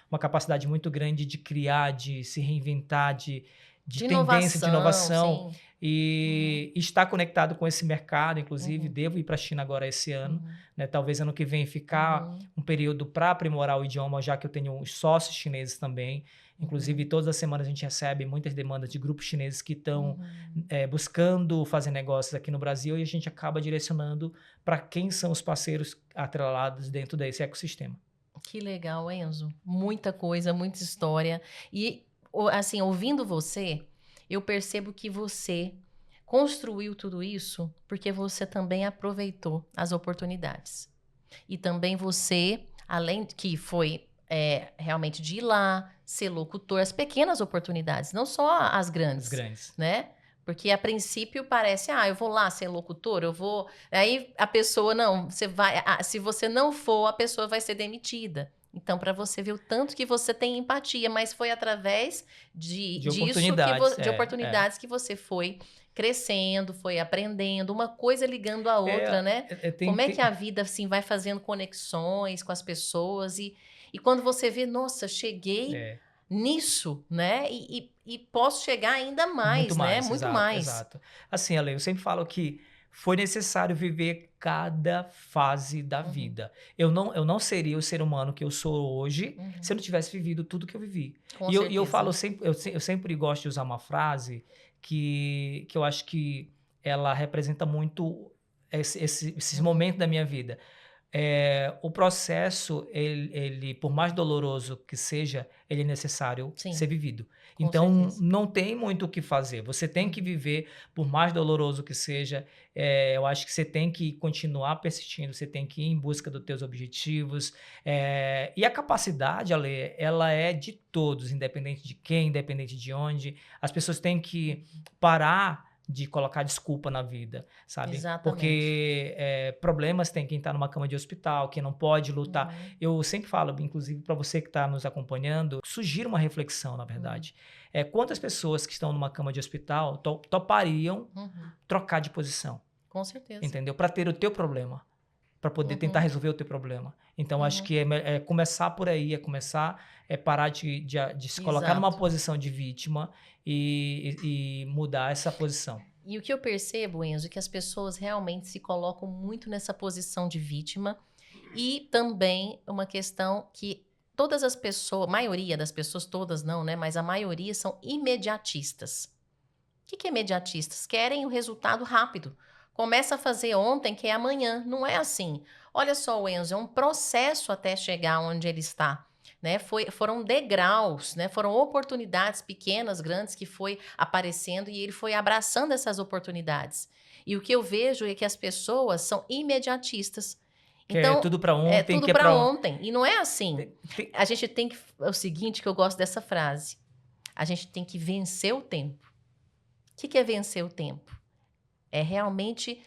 Speaker 2: uma capacidade muito grande de criar, de se reinventar, de
Speaker 1: De
Speaker 2: tendência, de
Speaker 1: inovação,
Speaker 2: inovação,
Speaker 1: sim. Uhum,
Speaker 2: e está conectado com esse mercado, inclusive,
Speaker 1: uhum,
Speaker 2: devo ir para a China agora esse ano,
Speaker 1: uhum,
Speaker 2: né? Talvez ano que vem ficar
Speaker 1: uhum,
Speaker 2: um período para aprimorar o idioma, já que eu tenho os sócios chineses também. Inclusive,
Speaker 1: uhum,
Speaker 2: todas as semanas a gente recebe muitas demandas de grupos chineses que estão
Speaker 1: uhum.
Speaker 2: buscando fazer negócios aqui no Brasil e a gente acaba direcionando para quem são os parceiros atrelados dentro desse ecossistema.
Speaker 1: Que legal, Enzo. Muita coisa, muita história. E, assim, ouvindo você, eu percebo que você construiu tudo isso porque você também aproveitou as oportunidades. E também você, além que foi realmente de ir lá, ser locutor, as pequenas oportunidades, não só as
Speaker 2: As
Speaker 1: grandes,
Speaker 2: grandes.
Speaker 1: né? Porque a princípio parece, eu vou lá ser locutor, eu vou. Aí a pessoa, não, você vai. Se você não for, a pessoa vai ser demitida. Então, para você ver o tanto que você tem empatia, mas foi através
Speaker 2: De
Speaker 1: disso
Speaker 2: oportunidades,
Speaker 1: de oportunidades que você foi crescendo, foi aprendendo, uma coisa ligando a outra, né? Como é que a vida assim vai fazendo conexões com as pessoas e quando você vê, nossa, cheguei
Speaker 2: é,
Speaker 1: nisso, né? E posso chegar ainda
Speaker 2: muito
Speaker 1: mais, né?
Speaker 2: mais,
Speaker 1: Muito
Speaker 2: exato,
Speaker 1: mais.
Speaker 2: exato. Assim, Ale, eu sempre falo que foi necessário viver cada fase da
Speaker 1: Uhum,
Speaker 2: vida. Eu não seria o ser humano que eu sou hoje se eu
Speaker 1: uhum,
Speaker 2: não tivesse vivido tudo que eu vivi.
Speaker 1: com
Speaker 2: E eu falo
Speaker 1: certeza.
Speaker 2: sempre, eu sempre gosto de usar uma frase que eu acho que ela representa muito esses
Speaker 1: Uhum,
Speaker 2: momentos da minha vida. O processo, ele, por mais doloroso que seja, ele é necessário ser
Speaker 1: sim,
Speaker 2: vivido.
Speaker 1: com
Speaker 2: Então,
Speaker 1: certeza.
Speaker 2: não tem muito o que fazer. Você tem que
Speaker 1: Uhum,
Speaker 2: viver, por mais doloroso que seja. Eu acho que você tem que continuar persistindo, você tem que ir em busca dos teus objetivos. E a capacidade, Ale, ela é de todos, independente de quem, independente de onde. As pessoas têm que
Speaker 1: uhum.
Speaker 2: parar de colocar desculpa na vida, sabe?
Speaker 1: Exatamente.
Speaker 2: Porque problemas tem quem está numa cama de hospital, quem não pode lutar.
Speaker 1: Uhum,
Speaker 2: Eu sempre falo, inclusive para você que está nos acompanhando, sugiro uma reflexão, na
Speaker 1: uhum,
Speaker 2: verdade. Quantas pessoas que estão numa cama de hospital topariam
Speaker 1: uhum.
Speaker 2: trocar de posição,
Speaker 1: Com certeza.
Speaker 2: entendeu? Para ter o teu problema, para poder tentar
Speaker 1: Uhum,
Speaker 2: resolver o teu problema. Então, acho
Speaker 1: uhum.
Speaker 2: que é começar por aí, parar de se colocar numa
Speaker 1: Exato.
Speaker 2: posição de vítima e mudar essa posição.
Speaker 1: E o que eu percebo, Enzo, é que as pessoas realmente se colocam muito nessa posição de vítima e também uma questão que todas as pessoas, a maioria das pessoas, todas não, né? Mas a maioria são imediatistas. que é imediatistas? Querem o resultado rápido. Começa a fazer ontem, que é amanhã. Não é assim. Olha só, o Enzo, é um processo até chegar onde ele está. Né? Foram degraus, né? Foram oportunidades pequenas, grandes, que foi aparecendo e ele foi abraçando essas oportunidades. E o que eu vejo é que as pessoas são imediatistas.
Speaker 2: Quer
Speaker 1: Então,
Speaker 2: tudo para
Speaker 1: é
Speaker 2: ontem,
Speaker 1: tudo
Speaker 2: quer
Speaker 1: para
Speaker 2: para
Speaker 1: ontem. E não é assim.
Speaker 2: tem-
Speaker 1: A gente tem que... É o seguinte que eu gosto dessa frase. A gente tem que vencer o tempo. O que é vencer o tempo? É realmente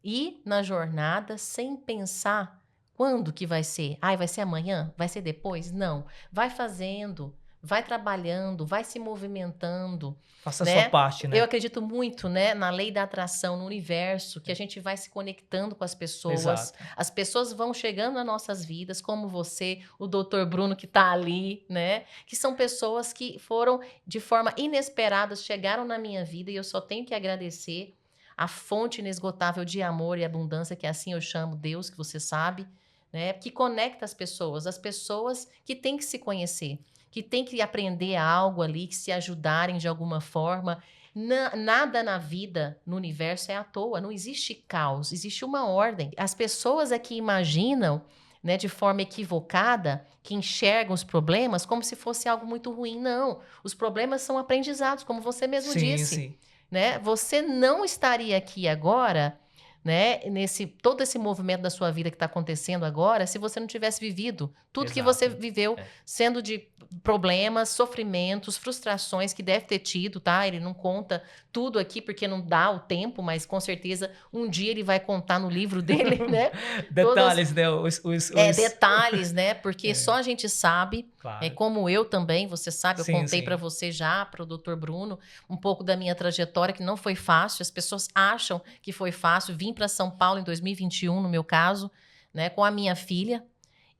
Speaker 1: ir na jornada sem pensar quando que vai ser. Ai, vai ser amanhã? Vai ser depois? Não. Vai fazendo, vai trabalhando, vai se movimentando,
Speaker 2: faça a sua
Speaker 1: né?
Speaker 2: parte,
Speaker 1: Eu
Speaker 2: né?
Speaker 1: acredito muito, né, na lei da atração, no universo, que a gente vai se conectando com as pessoas.
Speaker 2: Exato.
Speaker 1: As pessoas vão chegando nas nossas vidas, como você, o doutor Bruno que está ali, né? Que são pessoas que foram de forma inesperada, chegaram na minha vida e eu só tenho que agradecer a fonte inesgotável de amor e abundância, que assim eu chamo Deus, que você sabe, né? Que conecta as pessoas que têm que se conhecer, que têm que aprender algo ali, que se ajudarem de alguma forma. Nada na vida, no universo é à toa, não existe caos, existe uma ordem. As pessoas é que imaginam, né, de forma equivocada, que enxergam os problemas como se fosse algo muito ruim. Não, os problemas são aprendizados, como você mesmo
Speaker 2: Sim,
Speaker 1: disse,
Speaker 2: sim.
Speaker 1: né? Você não estaria aqui agora, né, nesse todo esse movimento da sua vida que está acontecendo agora, se você não tivesse vivido tudo que você
Speaker 2: Exato.
Speaker 1: viveu,
Speaker 2: É.
Speaker 1: sendo de problemas, sofrimentos, frustrações que deve ter tido, tá? Ele não conta tudo aqui porque não dá o tempo, mas com certeza um dia ele vai contar no livro dele, né? Todas
Speaker 2: Detalhes, né?
Speaker 1: detalhes, né? Porque só a gente sabe,
Speaker 2: Claro.
Speaker 1: como eu também, você sabe, eu
Speaker 2: Sim,
Speaker 1: contei para
Speaker 2: sim.
Speaker 1: você já, para o doutor Bruno, um pouco da minha trajetória, que não foi fácil. As pessoas acham que foi fácil. Vim para São Paulo em 2021, no meu caso, né, com a minha filha.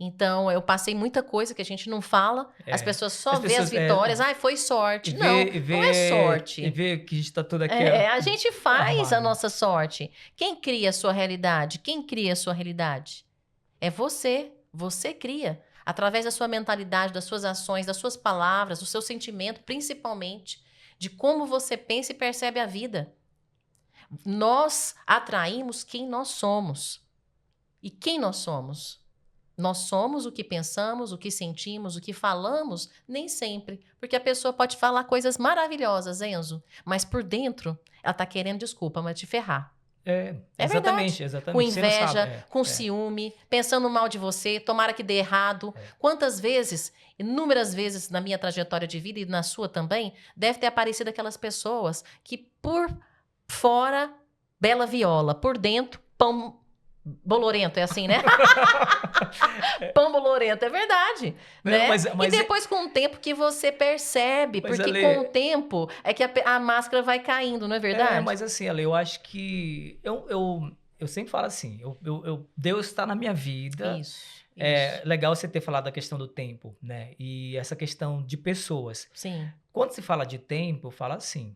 Speaker 1: Então, eu passei muita coisa que a gente não fala. As
Speaker 2: É.
Speaker 1: pessoas só
Speaker 2: As
Speaker 1: vê as
Speaker 2: pessoas
Speaker 1: vitórias. Ai, foi sorte. Não, não é
Speaker 2: e
Speaker 1: sorte.
Speaker 2: vê que a gente tá tudo aqui ó,
Speaker 1: A gente faz a
Speaker 2: armado.
Speaker 1: nossa sorte. Quem cria a sua realidade? Quem cria a sua realidade? É você. Você cria. Através da sua mentalidade, das suas ações, das suas palavras, do seu sentimento, principalmente, de como você pensa e percebe a vida. Nós atraímos quem nós somos. E quem nós somos? Nós somos o que pensamos, o que sentimos, o que falamos, nem sempre. Porque a pessoa pode falar coisas maravilhosas, Enzo, mas por dentro ela tá querendo desculpa, mas te ferrar. É verdade.
Speaker 2: Exatamente,
Speaker 1: Com
Speaker 2: exatamente. Você não sabe.
Speaker 1: inveja, com ciúme, pensando mal de você, tomara que dê errado.
Speaker 2: É.
Speaker 1: Quantas vezes, inúmeras vezes na minha trajetória de vida e na sua também, deve ter aparecido aquelas pessoas que por fora, bela viola, por dentro, pão bolorento, é assim, né? Pão bolorento, é verdade,
Speaker 2: Não,
Speaker 1: né?
Speaker 2: mas
Speaker 1: E depois com o tempo que você percebe,
Speaker 2: Mas,
Speaker 1: porque
Speaker 2: Ale,
Speaker 1: com o tempo é que a máscara vai caindo, não é verdade?
Speaker 2: mas assim, Ale, eu acho que eu sempre falo assim, Deus está na minha vida.
Speaker 1: Isso.
Speaker 2: É legal você ter falado da questão do tempo, né? E essa questão de pessoas.
Speaker 1: Sim.
Speaker 2: Quando se fala de tempo, fala assim,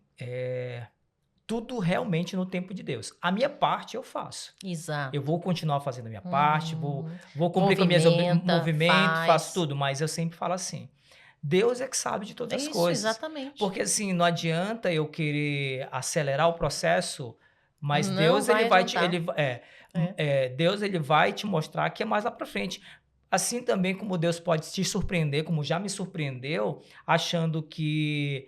Speaker 2: tudo realmente no tempo de Deus. A minha parte eu faço.
Speaker 1: Exato.
Speaker 2: Eu vou continuar fazendo a minha parte, vou cumprir com
Speaker 1: Movimenta,
Speaker 2: movimentos,
Speaker 1: faz.
Speaker 2: faço tudo, mas eu sempre falo assim, Deus é que sabe de todas
Speaker 1: É
Speaker 2: as
Speaker 1: isso,
Speaker 2: coisas.
Speaker 1: exatamente.
Speaker 2: Porque assim, não adianta eu querer acelerar o processo, mas
Speaker 1: Não
Speaker 2: Deus
Speaker 1: vai
Speaker 2: ele vai
Speaker 1: adiantar.
Speaker 2: Deus ele vai te mostrar que é mais lá para frente. Assim também como Deus pode te surpreender, como já me surpreendeu, achando que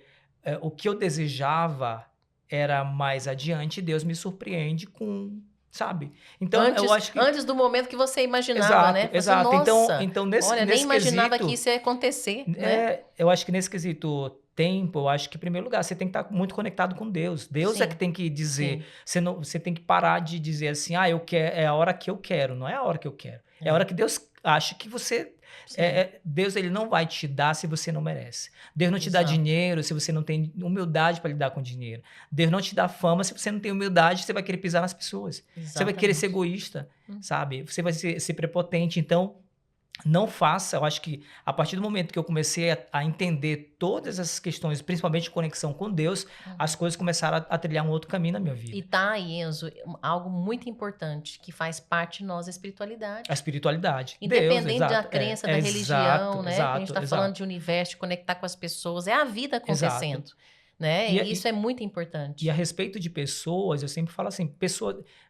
Speaker 2: o que eu desejava era mais adiante, Deus me surpreende com, sabe? Então eu acho que
Speaker 1: Antes do momento que você imaginava,
Speaker 2: exato,
Speaker 1: né? Você,
Speaker 2: exato.
Speaker 1: nossa,
Speaker 2: Então
Speaker 1: olha, nem imaginava
Speaker 2: quesito,
Speaker 1: que isso ia acontecer, né?
Speaker 2: eu acho que nesse quesito tempo, eu acho que em primeiro lugar você tem que estar muito conectado com Deus. Deus é
Speaker 1: Sim,
Speaker 2: que tem que dizer,
Speaker 1: sim.
Speaker 2: você tem que parar de dizer assim, eu quero, é a hora que eu quero, não é a hora que eu quero. É a
Speaker 1: É.
Speaker 2: hora que Deus acha que você
Speaker 1: Sim.
Speaker 2: Deus ele não vai te dar se você não merece. Deus não te dá
Speaker 1: Exato.
Speaker 2: dinheiro se você não tem humildade para lidar com dinheiro. Deus não te dá fama se você não tem humildade, você vai querer pisar nas pessoas. Você vai querer ser egoísta, sabe? Você vai ser prepotente. Então, não faça. Eu acho que a partir do momento que eu comecei a entender todas essas questões, principalmente conexão com Deus, as coisas começaram a trilhar um outro caminho na minha vida.
Speaker 1: E tá aí, Enzo, algo muito importante que faz parte de nós, a espiritualidade.
Speaker 2: A espiritualidade.
Speaker 1: Independente
Speaker 2: Deus,
Speaker 1: da crença, da religião,
Speaker 2: exato,
Speaker 1: né?
Speaker 2: exato,
Speaker 1: A gente tá falando de universo, de conectar com as pessoas, é a vida acontecendo. né?
Speaker 2: E,
Speaker 1: E isso é muito importante.
Speaker 2: e a respeito de pessoas, eu sempre falo assim,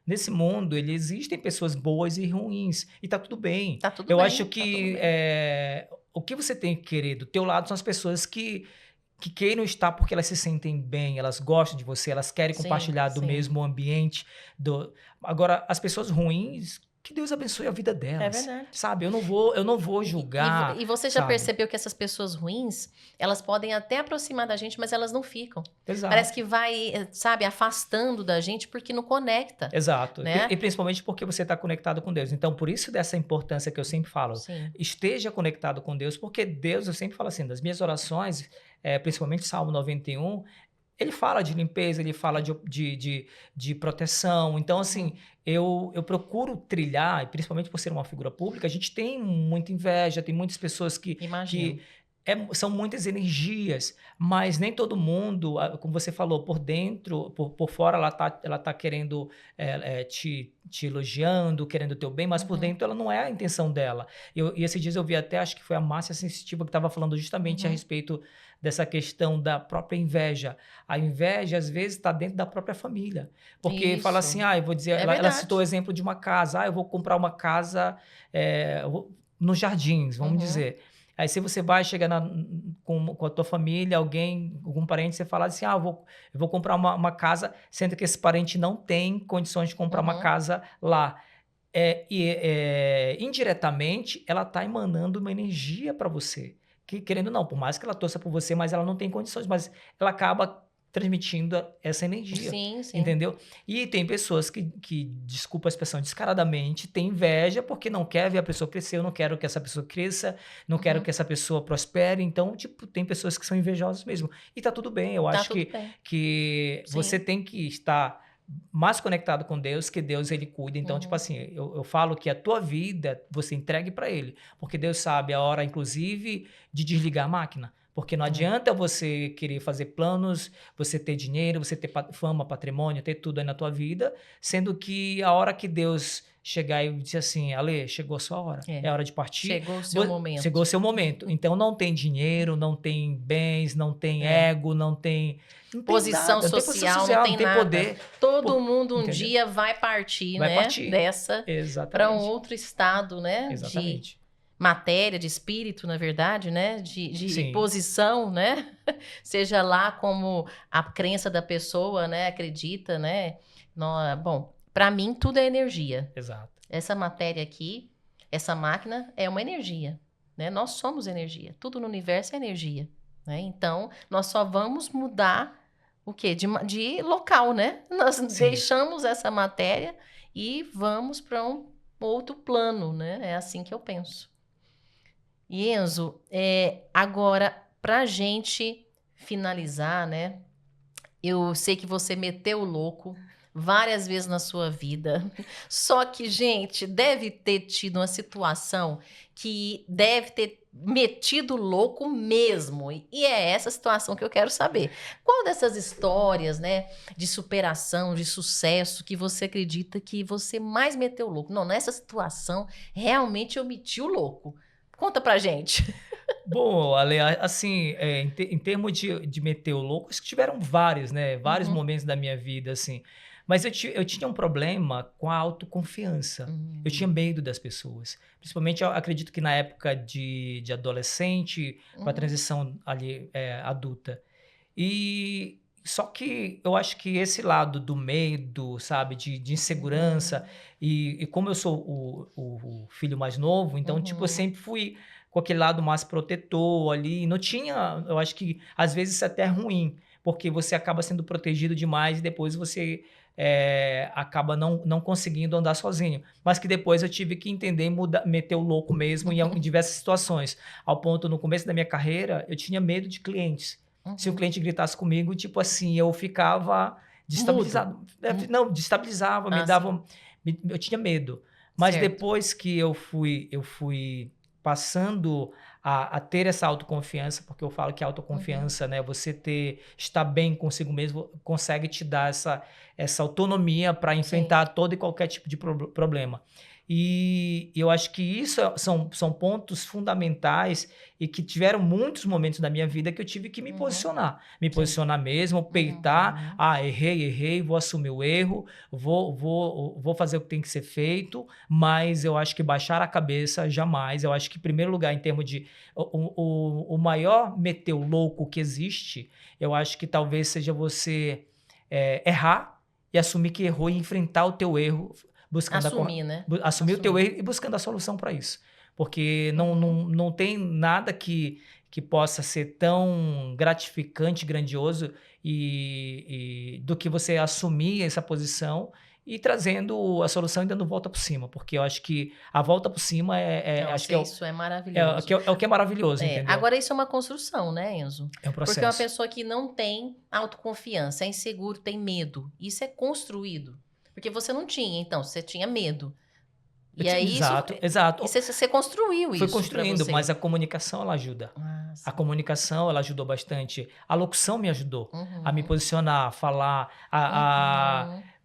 Speaker 2: nesse mundo, existem pessoas boas e ruins, e tá tudo bem.
Speaker 1: Tá tudo
Speaker 2: Eu
Speaker 1: bem,
Speaker 2: acho
Speaker 1: tá tudo
Speaker 2: que
Speaker 1: bem.
Speaker 2: o que você tem que querer do teu lado são as pessoas que queiram estar porque elas se sentem bem, elas gostam de você, elas querem
Speaker 1: Sim,
Speaker 2: compartilhar do
Speaker 1: sim.
Speaker 2: mesmo ambiente. Agora, as pessoas ruins, que Deus abençoe a vida
Speaker 1: É
Speaker 2: delas,
Speaker 1: verdade.
Speaker 2: sabe? Eu não vou julgar,
Speaker 1: E você já
Speaker 2: sabe?
Speaker 1: percebeu que essas pessoas ruins, elas podem até aproximar da gente, mas elas não ficam. Parece
Speaker 2: Exato.
Speaker 1: que vai, sabe, afastando da gente porque não conecta,
Speaker 2: Exato.
Speaker 1: né?
Speaker 2: E principalmente porque você está conectado com Deus. Então, por isso dessa importância que eu sempre falo,
Speaker 1: Sim.
Speaker 2: esteja conectado com Deus, porque Deus, eu sempre falo assim, das minhas orações, principalmente Salmo 91, ele fala de limpeza, ele fala de proteção. Então, assim,
Speaker 1: Uhum.
Speaker 2: eu procuro trilhar, e principalmente por ser uma figura pública, a gente tem muita inveja, tem muitas pessoas
Speaker 1: Imagino.
Speaker 2: que são muitas energias, mas nem todo mundo, como você falou, por dentro, por fora, ela tá querendo te elogiando, querendo o teu bem, mas por
Speaker 1: Uhum.
Speaker 2: dentro ela não é a intenção dela. E esses dias eu vi até, acho que foi a Márcia Sensitiva que estava falando justamente a
Speaker 1: Uhum.
Speaker 2: respeito dessa questão da própria inveja. A inveja, às vezes, está dentro da própria família. Porque fala assim,
Speaker 1: Isso.
Speaker 2: eu vou dizer,
Speaker 1: É
Speaker 2: ela citou o
Speaker 1: verdade.
Speaker 2: exemplo de uma casa, eu vou comprar uma casa nos Jardins, vamos
Speaker 1: Uhum.
Speaker 2: dizer. Aí se você vai chegar com a tua família, algum parente, você fala assim, eu vou comprar uma casa, sendo que esse parente não tem condições de comprar uma
Speaker 1: Uhum.
Speaker 2: casa lá. Indiretamente, ela está emanando uma energia para você. Que, querendo ou não, por mais que ela torça por você, mas ela não tem condições, mas ela acaba transmitindo essa energia,
Speaker 1: Sim, sim.
Speaker 2: entendeu? E tem pessoas que, desculpa a expressão, descaradamente, tem inveja porque não quer ver a pessoa crescer, eu não quero que essa pessoa cresça, não quero
Speaker 1: Uhum.
Speaker 2: que essa pessoa prospere, então, tipo, tem pessoas que são invejosas mesmo. E tá tudo bem, eu
Speaker 1: Tá
Speaker 2: acho
Speaker 1: tudo
Speaker 2: que,
Speaker 1: bem.
Speaker 2: que você
Speaker 1: Sim.
Speaker 2: tem que estar mais conectado com Deus, que Deus ele cuida. Então, tipo
Speaker 1: Uhum.
Speaker 2: assim, eu falo que a tua vida você entregue para Ele, porque Deus sabe a hora, inclusive, de desligar a máquina. Porque não
Speaker 1: É.
Speaker 2: adianta você querer fazer planos, você ter dinheiro, você ter fama, patrimônio, ter tudo aí na tua vida, sendo que a hora que Deus chegar e dizer assim, Ale, chegou a sua hora, é
Speaker 1: É.
Speaker 2: hora de partir,
Speaker 1: Chegou o seu
Speaker 2: chegou o
Speaker 1: momento.
Speaker 2: seu momento. Então não tem dinheiro, não tem bens, não tem
Speaker 1: É.
Speaker 2: ego, não tem
Speaker 1: Posição
Speaker 2: nada, não tem posição
Speaker 1: social, não
Speaker 2: social, não
Speaker 1: tem
Speaker 2: tem
Speaker 1: nada.
Speaker 2: poder.
Speaker 1: Todo mundo um
Speaker 2: Entendeu?
Speaker 1: dia vai partir,
Speaker 2: Vai
Speaker 1: né,
Speaker 2: partir.
Speaker 1: dessa para um
Speaker 2: Exatamente.
Speaker 1: outro estado, né, de
Speaker 2: Exatamente.
Speaker 1: matéria, de espírito, na verdade, né, de
Speaker 2: Sim,
Speaker 1: posição, né, seja lá como a crença da pessoa, né, acredita, né. Bom, para mim tudo é energia.
Speaker 2: exato.
Speaker 1: Essa matéria aqui, essa máquina é uma energia, né? Nós somos energia. Tudo no universo é energia, né? Então, nós só vamos mudar o quê? De local, né? Nós
Speaker 2: Sim.
Speaker 1: deixamos essa matéria e vamos para um outro plano, né? É assim que eu penso. E Enzo, agora, para a gente finalizar, né? Eu sei que você meteu o louco várias vezes na sua vida. Só que, gente, deve ter tido uma situação que deve ter metido o louco mesmo. E é essa situação que eu quero saber. Qual dessas histórias, né, de superação, de sucesso, que você acredita que você mais meteu o louco? Não, nessa situação, realmente eu meti o louco. Conta pra gente.
Speaker 2: Bom, Ale, assim, em termos de meter o louco, acho que tiveram vários, né? Vários
Speaker 1: Uhum.
Speaker 2: momentos da minha vida, assim. Mas eu tinha um problema com a autoconfiança. Eu tinha
Speaker 1: Hum.
Speaker 2: medo das pessoas. Principalmente, eu acredito que na época de adolescente, para a
Speaker 1: Uhum.
Speaker 2: transição ali, adulta. E só que eu acho que esse lado do medo, sabe, de insegurança,
Speaker 1: Uhum.
Speaker 2: e como eu sou o filho mais novo, então, tipo, eu
Speaker 1: Uhum.
Speaker 2: sempre fui com aquele lado mais protetor ali, não tinha, eu acho que às vezes isso é até ruim, porque você acaba sendo protegido demais e depois você acaba não conseguindo andar sozinho. Mas que depois eu tive que entender e mudar, meter o louco mesmo em diversas situações. Ao ponto, no começo da minha carreira, eu tinha medo de clientes. Se o
Speaker 1: Uhum.
Speaker 2: cliente gritasse comigo, tipo assim, eu ficava
Speaker 1: Mudo.
Speaker 2: destabilizado.
Speaker 1: Hum.
Speaker 2: Não, destabilizava, me
Speaker 1: Ah, sim.
Speaker 2: dava. Eu tinha medo. Mas
Speaker 1: Certo.
Speaker 2: depois que eu fui passando a ter essa autoconfiança, porque eu falo que a autoconfiança, né, você estar bem consigo mesmo, consegue te dar essa autonomia para
Speaker 1: Sim.
Speaker 2: enfrentar todo e qualquer tipo de problema. E eu acho que isso são pontos fundamentais e que tiveram muitos momentos da minha vida que eu tive que me posicionar. Me
Speaker 1: Sim.
Speaker 2: posicionar mesmo, peitar. Errei, vou assumir o erro, vou fazer o que tem que ser feito, mas eu acho que baixar a cabeça, jamais. Eu acho que, em primeiro lugar, em termos de... O maior meteu louco que existe, eu acho que talvez seja você errar e assumir que errou e enfrentar o teu erro, buscando
Speaker 1: Assumir, né?
Speaker 2: assumir o teu erro e buscando a solução para isso. Porque não tem nada que possa ser tão gratificante, grandioso do que você assumir essa posição e trazendo a solução e dando volta por cima. Porque eu acho que a volta por cima
Speaker 1: Nossa,
Speaker 2: acho que
Speaker 1: isso é maravilhoso.
Speaker 2: é o que é maravilhoso, entendeu?
Speaker 1: Agora, isso é uma construção, né, Enzo?
Speaker 2: É um
Speaker 1: Porque uma
Speaker 2: processo.
Speaker 1: pessoa que não tem autoconfiança, é inseguro, tem medo. Isso é construído. Porque você não tinha, então, você tinha medo. E aí,
Speaker 2: Exato.
Speaker 1: E você construiu isso.
Speaker 2: Foi construindo,
Speaker 1: você.
Speaker 2: mas a comunicação, ela ajuda. A comunicação, ela ajudou bastante. A locução me ajudou a me posicionar, a falar.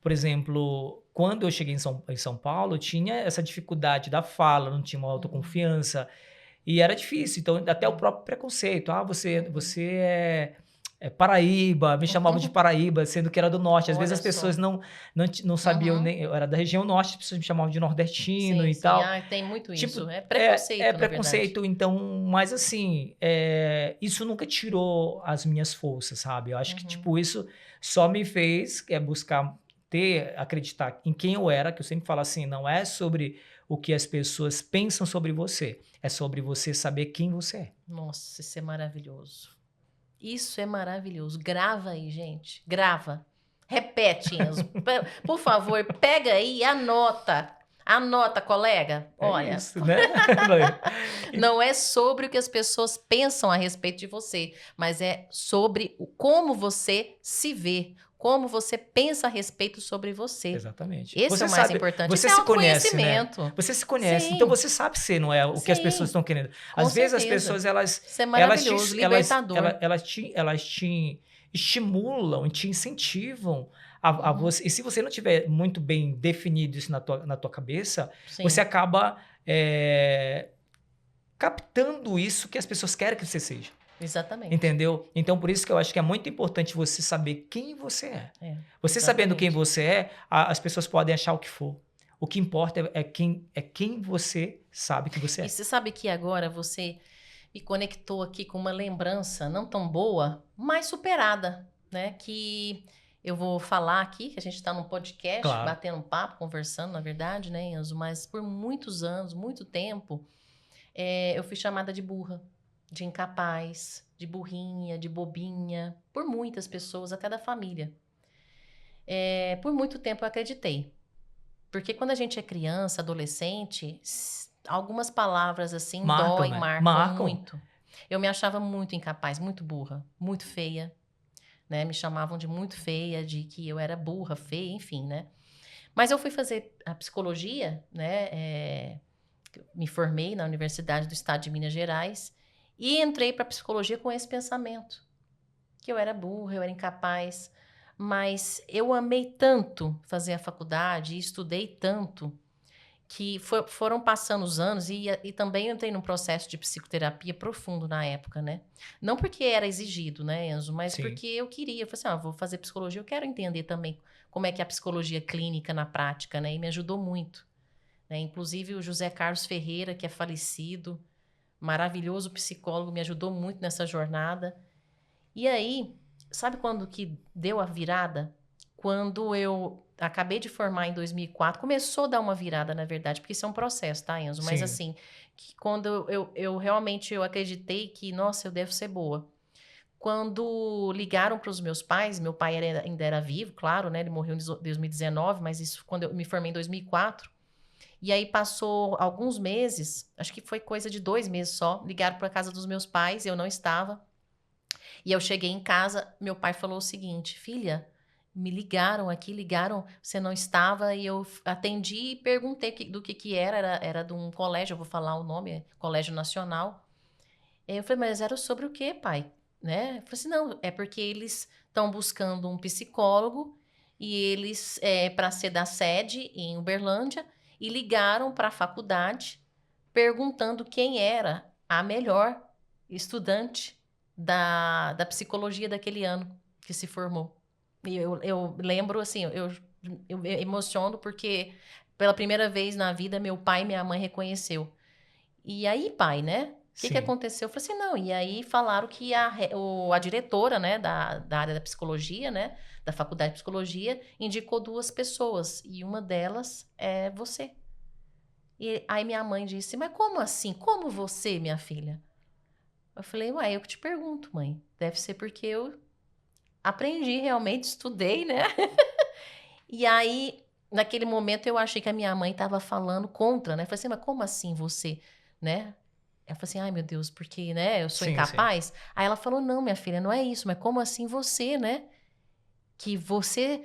Speaker 2: Por exemplo, quando eu cheguei em São Paulo, eu tinha essa dificuldade da fala, não tinha uma autoconfiança. E era difícil. Então, até o próprio preconceito. Você é Paraíba, me chamavam de Paraíba, sendo que era do norte. Às vezes as pessoas não sabiam nem... Eu era da região norte, as pessoas me chamavam de nordestino e tal.
Speaker 1: Tem muito
Speaker 2: Tipo,
Speaker 1: isso. É preconceito,
Speaker 2: é preconceito, então... Mas assim, isso nunca tirou as minhas forças, sabe? Eu acho que tipo, isso só me fez buscar acreditar em quem eu era, que eu sempre falo assim, não é sobre o que as pessoas pensam sobre você, é sobre você saber quem você é.
Speaker 1: Nossa, isso é maravilhoso. Isso é maravilhoso. Grava aí, gente. Grava. Repete, Enzo. Por favor, pega aí e anota. Anota, colega. Olha.
Speaker 2: Isso, né?
Speaker 1: Não é sobre o que as pessoas pensam a respeito de você, mas é sobre como você se vê, como você pensa a respeito sobre você.
Speaker 2: Exatamente.
Speaker 1: Esse
Speaker 2: você
Speaker 1: é o mais
Speaker 2: sabe,
Speaker 1: importante.
Speaker 2: Você
Speaker 1: Isso
Speaker 2: se
Speaker 1: é
Speaker 2: conhece, né?
Speaker 1: autoconhecimento.
Speaker 2: Você se conhece,
Speaker 1: Sim.
Speaker 2: então você sabe ser, não é o que as pessoas estão querendo. Às vezes as pessoas
Speaker 1: Isso é maravilhoso, libertador.
Speaker 2: Elas te estimulam, te incentivam a você. E se você não tiver muito bem definido isso na tua cabeça, você acaba captando isso que as pessoas querem que você seja.
Speaker 1: Exatamente.
Speaker 2: Entendeu? Então, por isso que eu acho que é muito importante você saber quem você é. Você sabendo quem você é, as pessoas podem achar o que for. O que importa é quem você sabe que você é.
Speaker 1: E você sabe que agora você me conectou aqui com uma lembrança não tão boa, mas superada, né? Que eu vou falar aqui, que a gente está num podcast, batendo um papo, conversando, na verdade, né, Enzo? Mas por muitos anos, muito tempo, eu fui chamada de burra, de incapaz, de burrinha, de bobinha, por muitas pessoas, até da família. Por muito tempo eu acreditei. Porque quando a gente é criança, adolescente, algumas palavras assim marcam muito. Eu me achava muito incapaz, muito burra, muito feia, né? Me chamavam de muito feia, de que eu era burra, feia, enfim, né? Mas eu fui fazer a psicologia, né? Me formei na Universidade do Estado de Minas Gerais e entrei para a psicologia com esse pensamento, que eu era burra, eu era incapaz. Mas eu amei tanto fazer a faculdade e estudei tanto que foram passando os anos e também eu entrei num processo de psicoterapia profundo na época, né? Não porque era exigido, né, Enzo? Mas porque eu queria. Eu falei assim, vou fazer psicologia, eu quero entender também como é que é a psicologia clínica na prática, né? E me ajudou muito. Né? Inclusive o José Carlos Ferreira, que é falecido, maravilhoso psicólogo, me ajudou muito nessa jornada. E aí... Sabe quando que deu a virada? Quando eu acabei de formar em 2004, começou a dar uma virada, na verdade, porque isso é um processo, tá, Enzo? Mas assim, quando eu realmente acreditei que, nossa, eu devo ser boa. Quando ligaram para os meus pais, meu pai ainda era vivo, claro, né? Ele morreu em 2019, mas isso quando eu me formei em 2004. E aí passou alguns meses, acho que foi coisa de 2 meses só, ligaram para a casa dos meus pais, eu não estava. E eu cheguei em casa, meu pai falou o seguinte, filha, me ligaram, você não estava, e eu atendi e perguntei do que era de um colégio, eu vou falar o nome, Colégio Nacional, Aí eu falei, mas era sobre o quê, pai? Né? Eu falei assim, não, é porque eles estão buscando um psicólogo e eles, para ser da sede em Uberlândia, e ligaram para a faculdade perguntando quem era a melhor estudante da psicologia daquele ano que se formou. E eu lembro, assim, eu me emociono porque pela primeira vez na vida meu pai e minha mãe reconheceu. E aí, pai, né? O que que
Speaker 2: Sim,
Speaker 1: aconteceu? Eu falei assim, não. E aí falaram que a diretora, né, da área da psicologia, né, da faculdade de psicologia, indicou duas pessoas. E uma delas é você. E aí minha mãe disse, mas como assim? Como você, minha filha? Eu falei, ué, eu que te pergunto, mãe. Deve ser porque eu aprendi realmente, estudei, né? E aí, naquele momento, eu achei que a minha mãe estava falando contra, né? Eu falei assim, mas como assim você, né? Eu falei assim, ai meu Deus, porque, né, eu sou
Speaker 2: sim, sim.
Speaker 1: incapaz? Aí ela falou, não, minha filha, não é isso, mas como assim você, né? Que você,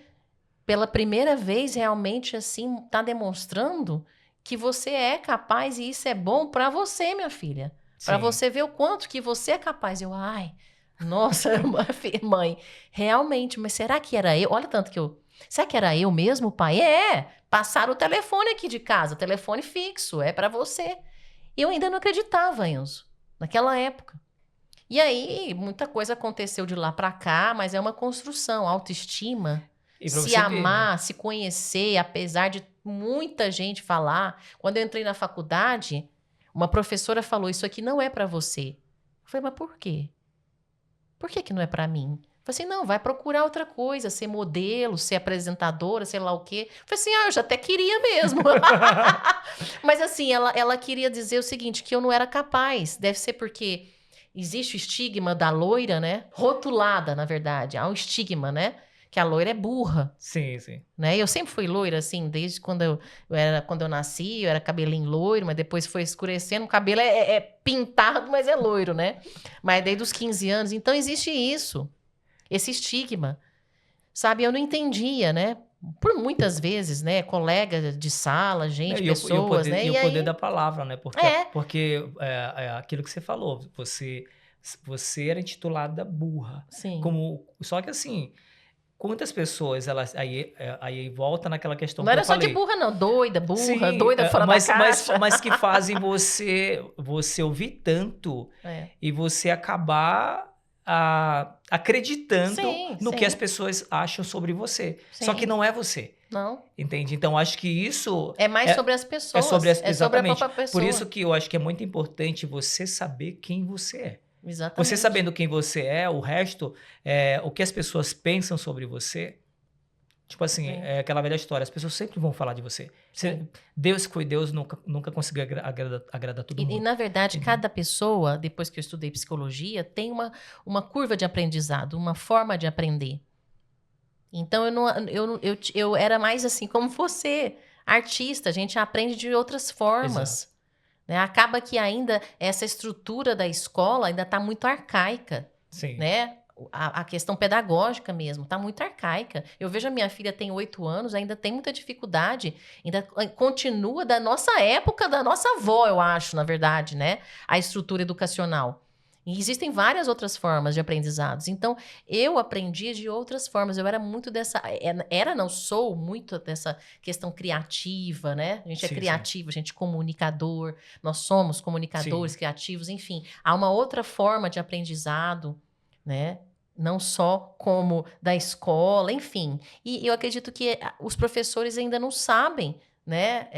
Speaker 1: pela primeira vez, realmente, assim, tá demonstrando que você é capaz e isso é bom pra você, minha filha. Pra
Speaker 2: Sim.
Speaker 1: você ver o quanto que você é capaz. Eu, ai, nossa, mãe, realmente, mas será que era eu? Olha tanto que eu... Será que era eu mesmo, pai? É, passaram o telefone aqui de casa, telefone fixo, é pra você. Eu ainda não acreditava, Enzo, naquela época. E aí, muita coisa aconteceu de lá pra cá, mas é uma construção, autoestima,
Speaker 2: E para
Speaker 1: se
Speaker 2: você ver, né?
Speaker 1: amar, se conhecer, apesar de muita gente falar. Quando eu entrei na faculdade, uma professora falou: Isso aqui não é pra você. Eu falei, mas por quê? Por que que não é pra mim? Eu falei assim, não, vai procurar outra coisa, ser modelo, ser apresentadora, sei lá o quê. Eu falei assim, eu já até queria mesmo. Mas assim, ela queria dizer o seguinte, que eu não era capaz. Deve ser porque existe o estigma da loira, né? Rotulada, na verdade. Há um estigma, né? Que a loira é burra,
Speaker 2: Sim, sim.
Speaker 1: né? Eu sempre fui loira, assim, desde quando eu nasci, eu era cabelinho loiro, mas depois foi escurecendo, o cabelo é pintado, mas é loiro, né? Mas desde os 15 anos. Então existe isso, esse estigma, sabe? Eu não entendia, né? Por muitas vezes, né? Colega de sala,
Speaker 2: Né,
Speaker 1: gente,
Speaker 2: e o
Speaker 1: pessoas,
Speaker 2: poder,
Speaker 1: né?
Speaker 2: e o
Speaker 1: E
Speaker 2: poder
Speaker 1: aí,
Speaker 2: da palavra, né?
Speaker 1: é,
Speaker 2: Porque é aquilo que você falou, você era intitulada burra.
Speaker 1: sim.
Speaker 2: Só que assim, quantas pessoas elas aí volta naquela questão
Speaker 1: Não
Speaker 2: que eu
Speaker 1: era só de
Speaker 2: falei.
Speaker 1: burra, não. Doida, burra,
Speaker 2: Sim,
Speaker 1: doida fora da caixa.
Speaker 2: mas que fazem você ouvir tanto
Speaker 1: É.
Speaker 2: e você acabar acreditando
Speaker 1: Sim,
Speaker 2: no que as
Speaker 1: sim,
Speaker 2: pessoas acham sobre você. Só que
Speaker 1: sim.
Speaker 2: não é você,
Speaker 1: Não.
Speaker 2: entende? Então acho que isso
Speaker 1: É mais
Speaker 2: é,
Speaker 1: sobre as
Speaker 2: é sobre
Speaker 1: pessoas. É sobre a
Speaker 2: exatamente.
Speaker 1: própria
Speaker 2: Por isso
Speaker 1: pessoa.
Speaker 2: que eu acho que é muito importante você saber quem você é. Você
Speaker 1: Exatamente.
Speaker 2: sabendo quem você é, o resto, o que as pessoas pensam sobre você. Tipo assim,
Speaker 1: Sim,
Speaker 2: é aquela velha história, as pessoas sempre vão falar de você.
Speaker 1: sim.
Speaker 2: Deus nunca conseguiu agradar todo
Speaker 1: E,
Speaker 2: mundo.
Speaker 1: na verdade,
Speaker 2: Entende?
Speaker 1: cada pessoa, depois que eu estudei psicologia, tem uma curva de aprendizado, uma forma de aprender. Então, eu era mais assim, como você, artista, a gente aprende de outras
Speaker 2: Exato.
Speaker 1: formas. Né? Acaba que ainda essa estrutura da escola ainda está muito arcaica,
Speaker 2: Sim.
Speaker 1: né? A questão pedagógica mesmo está muito arcaica. Eu vejo a minha filha tem 8 anos, ainda tem muita dificuldade, ainda continua da nossa época, da nossa avó, eu acho, na verdade, né? A estrutura educacional. E existem várias outras formas de aprendizados. Então, eu aprendi de outras formas. Eu era muito dessa. Não sou muito dessa questão criativa, né? A gente é
Speaker 2: Sim, sim.
Speaker 1: criativo, a gente é comunicador, nós somos comunicadores,
Speaker 2: Sim.
Speaker 1: criativos, enfim. Há uma outra forma de aprendizado, né? Não só como da escola, enfim. E eu acredito que os professores ainda não sabem, né?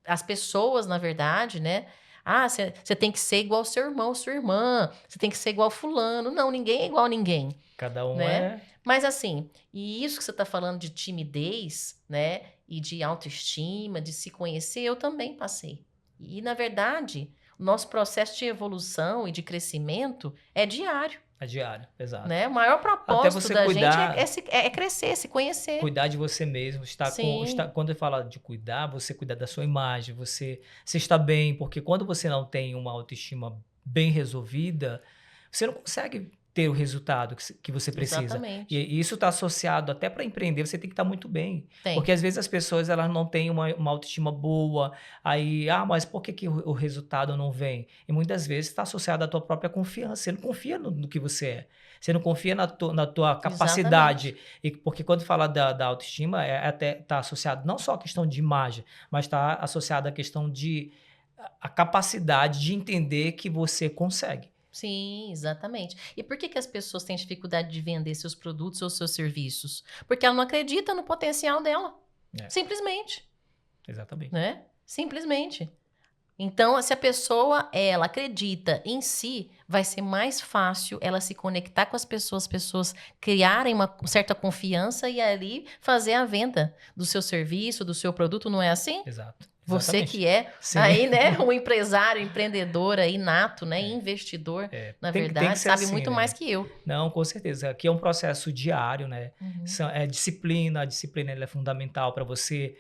Speaker 1: As pessoas, na verdade, né? Ah, você tem que ser igual ao seu irmão, sua irmã. Você tem que ser igual fulano. Não, ninguém é igual a ninguém,
Speaker 2: Cada um
Speaker 1: né?
Speaker 2: é.
Speaker 1: Mas assim, e isso que você está falando de timidez, né? E de autoestima, de se conhecer, eu também passei. E, na verdade, o nosso processo de evolução e de crescimento é diário,
Speaker 2: É diário, exato.
Speaker 1: né? O maior
Speaker 2: Até
Speaker 1: propósito
Speaker 2: você
Speaker 1: da gente
Speaker 2: cuidar,
Speaker 1: é crescer, se conhecer.
Speaker 2: cuidar de você mesmo,
Speaker 1: Sim,
Speaker 2: quando eu falo de cuidar, você cuidar da sua imagem, você está bem, porque quando você não tem uma autoestima bem resolvida, você não consegue ter o resultado que você precisa.
Speaker 1: Exatamente.
Speaker 2: E isso está associado até para empreender, você tem que estar muito bem.
Speaker 1: Tem.
Speaker 2: Porque às vezes as pessoas elas não têm uma autoestima boa, aí, mas por que o resultado não vem? E muitas vezes está associado à tua própria confiança, você não confia no que você é. Você não confia na tua capacidade. Porque quando fala da autoestima, até está associado não só à questão de imagem, mas está associado à questão de a capacidade de entender que você consegue.
Speaker 1: Sim, exatamente. E por que as pessoas têm dificuldade de vender seus produtos ou seus serviços? Porque ela não acredita no potencial dela. Simplesmente.
Speaker 2: Exatamente.
Speaker 1: Né? Simplesmente. Então, se a pessoa, ela acredita em si, vai ser mais fácil ela se conectar com as pessoas criarem uma certa confiança e ali fazer a venda do seu serviço, do seu produto, não é assim?
Speaker 2: Exato.
Speaker 1: Você
Speaker 2: Exatamente.
Speaker 1: que é
Speaker 2: Sim.
Speaker 1: aí, né, um empresário, empreendedor aí nato, né, investidor, na verdade,
Speaker 2: tem que ser
Speaker 1: sabe
Speaker 2: assim,
Speaker 1: muito
Speaker 2: né?
Speaker 1: mais que eu.
Speaker 2: Não, com certeza. Aqui é um processo diário, né? Disciplina, a disciplina ela é fundamental para você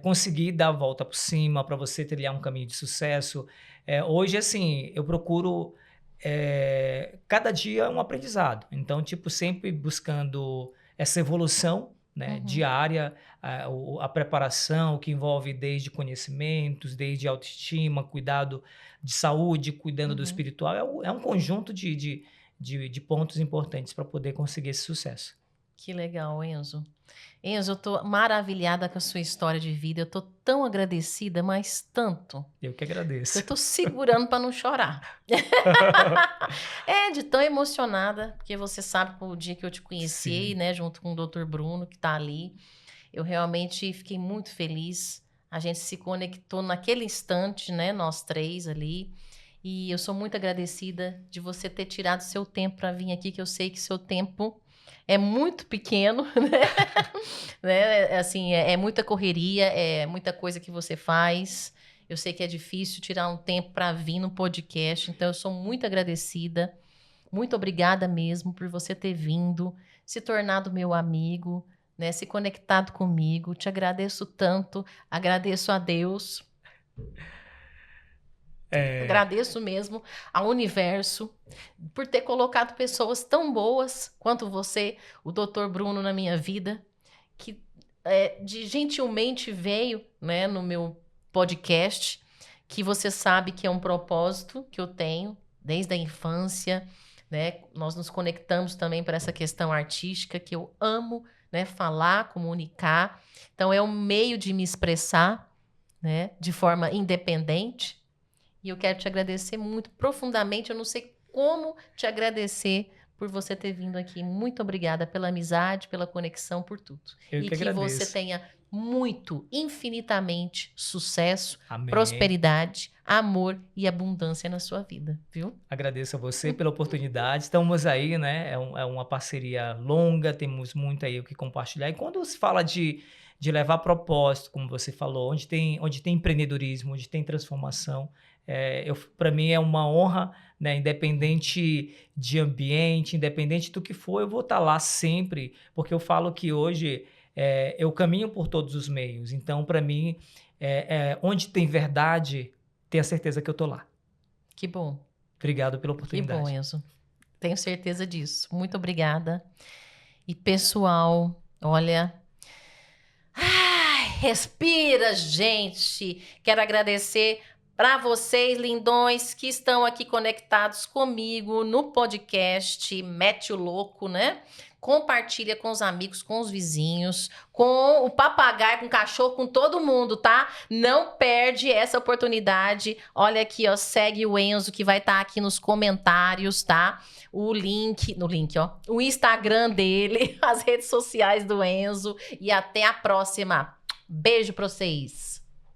Speaker 2: conseguir dar a volta por cima, para você trilhar um caminho de sucesso. Hoje, assim, eu procuro cada dia um aprendizado. Então, tipo, sempre buscando essa evolução, né, diária, a preparação, que envolve desde conhecimentos, desde autoestima, cuidado de saúde, cuidando do espiritual. É um conjunto de pontos importantes para poder conseguir esse sucesso.
Speaker 1: Que legal, Enzo. Enzo, eu tô maravilhada com a sua história de vida. Eu tô tão agradecida, mas tanto.
Speaker 2: Eu que agradeço.
Speaker 1: Eu tô segurando para não chorar. De tão emocionada, porque você sabe que o dia que eu te conheci, né, junto com o Dr. Bruno, que tá ali, eu realmente fiquei muito feliz. A gente se conectou naquele instante, né, nós três ali. E eu sou muito agradecida de você ter tirado seu tempo para vir aqui, que eu sei que seu tempo é muito pequeno, né? Assim, é muita correria, é muita coisa que você faz. Eu sei que é difícil tirar um tempo para vir no podcast, então eu sou muito agradecida. Muito obrigada mesmo por você ter vindo, se tornado meu amigo, né? Se conectado comigo. Te agradeço tanto, agradeço a Deus. Agradeço mesmo ao universo por ter colocado pessoas tão boas quanto você, o Dr. Bruno, na minha vida, que gentilmente veio, né, no meu podcast, que você sabe que é um propósito que eu tenho desde a infância, né? Nós nos conectamos também para essa questão artística que eu amo, né, falar, comunicar. Então é um meio de me expressar, né, de forma independente. E eu quero te agradecer muito profundamente. Eu não sei como te agradecer por você ter vindo aqui. Muito obrigada pela amizade, pela conexão, por tudo.
Speaker 2: Eu que agradeço.
Speaker 1: Você tenha muito, infinitamente sucesso,
Speaker 2: Amém.
Speaker 1: Prosperidade, amor e abundância na sua vida, viu?
Speaker 2: Agradeço a você pela oportunidade. Estamos aí, né? É uma parceria longa, temos muito aí o que compartilhar. E quando se fala de levar propósito, como você falou, onde tem empreendedorismo, onde tem transformação, para mim é uma honra, né? Independente de ambiente, independente do que for, eu vou estar lá sempre, porque eu falo que hoje eu caminho por todos os meios. Então, para mim, onde tem verdade, tenha certeza que eu estou lá.
Speaker 1: Que bom.
Speaker 2: Obrigado pela oportunidade.
Speaker 1: Que bom, Enzo. Tenho certeza disso. Muito obrigada. E pessoal, olha... respira, gente. Quero agradecer para vocês, lindões, que estão aqui conectados comigo no podcast Mete o Louco, né? Compartilha com os amigos, com os vizinhos, com o papagaio, com o cachorro, com todo mundo, tá? Não perde essa oportunidade. Olha aqui, ó, segue o Enzo, que vai estar aqui nos comentários, tá? O Instagram dele, as redes sociais do Enzo. E até a próxima. Beijo pra vocês.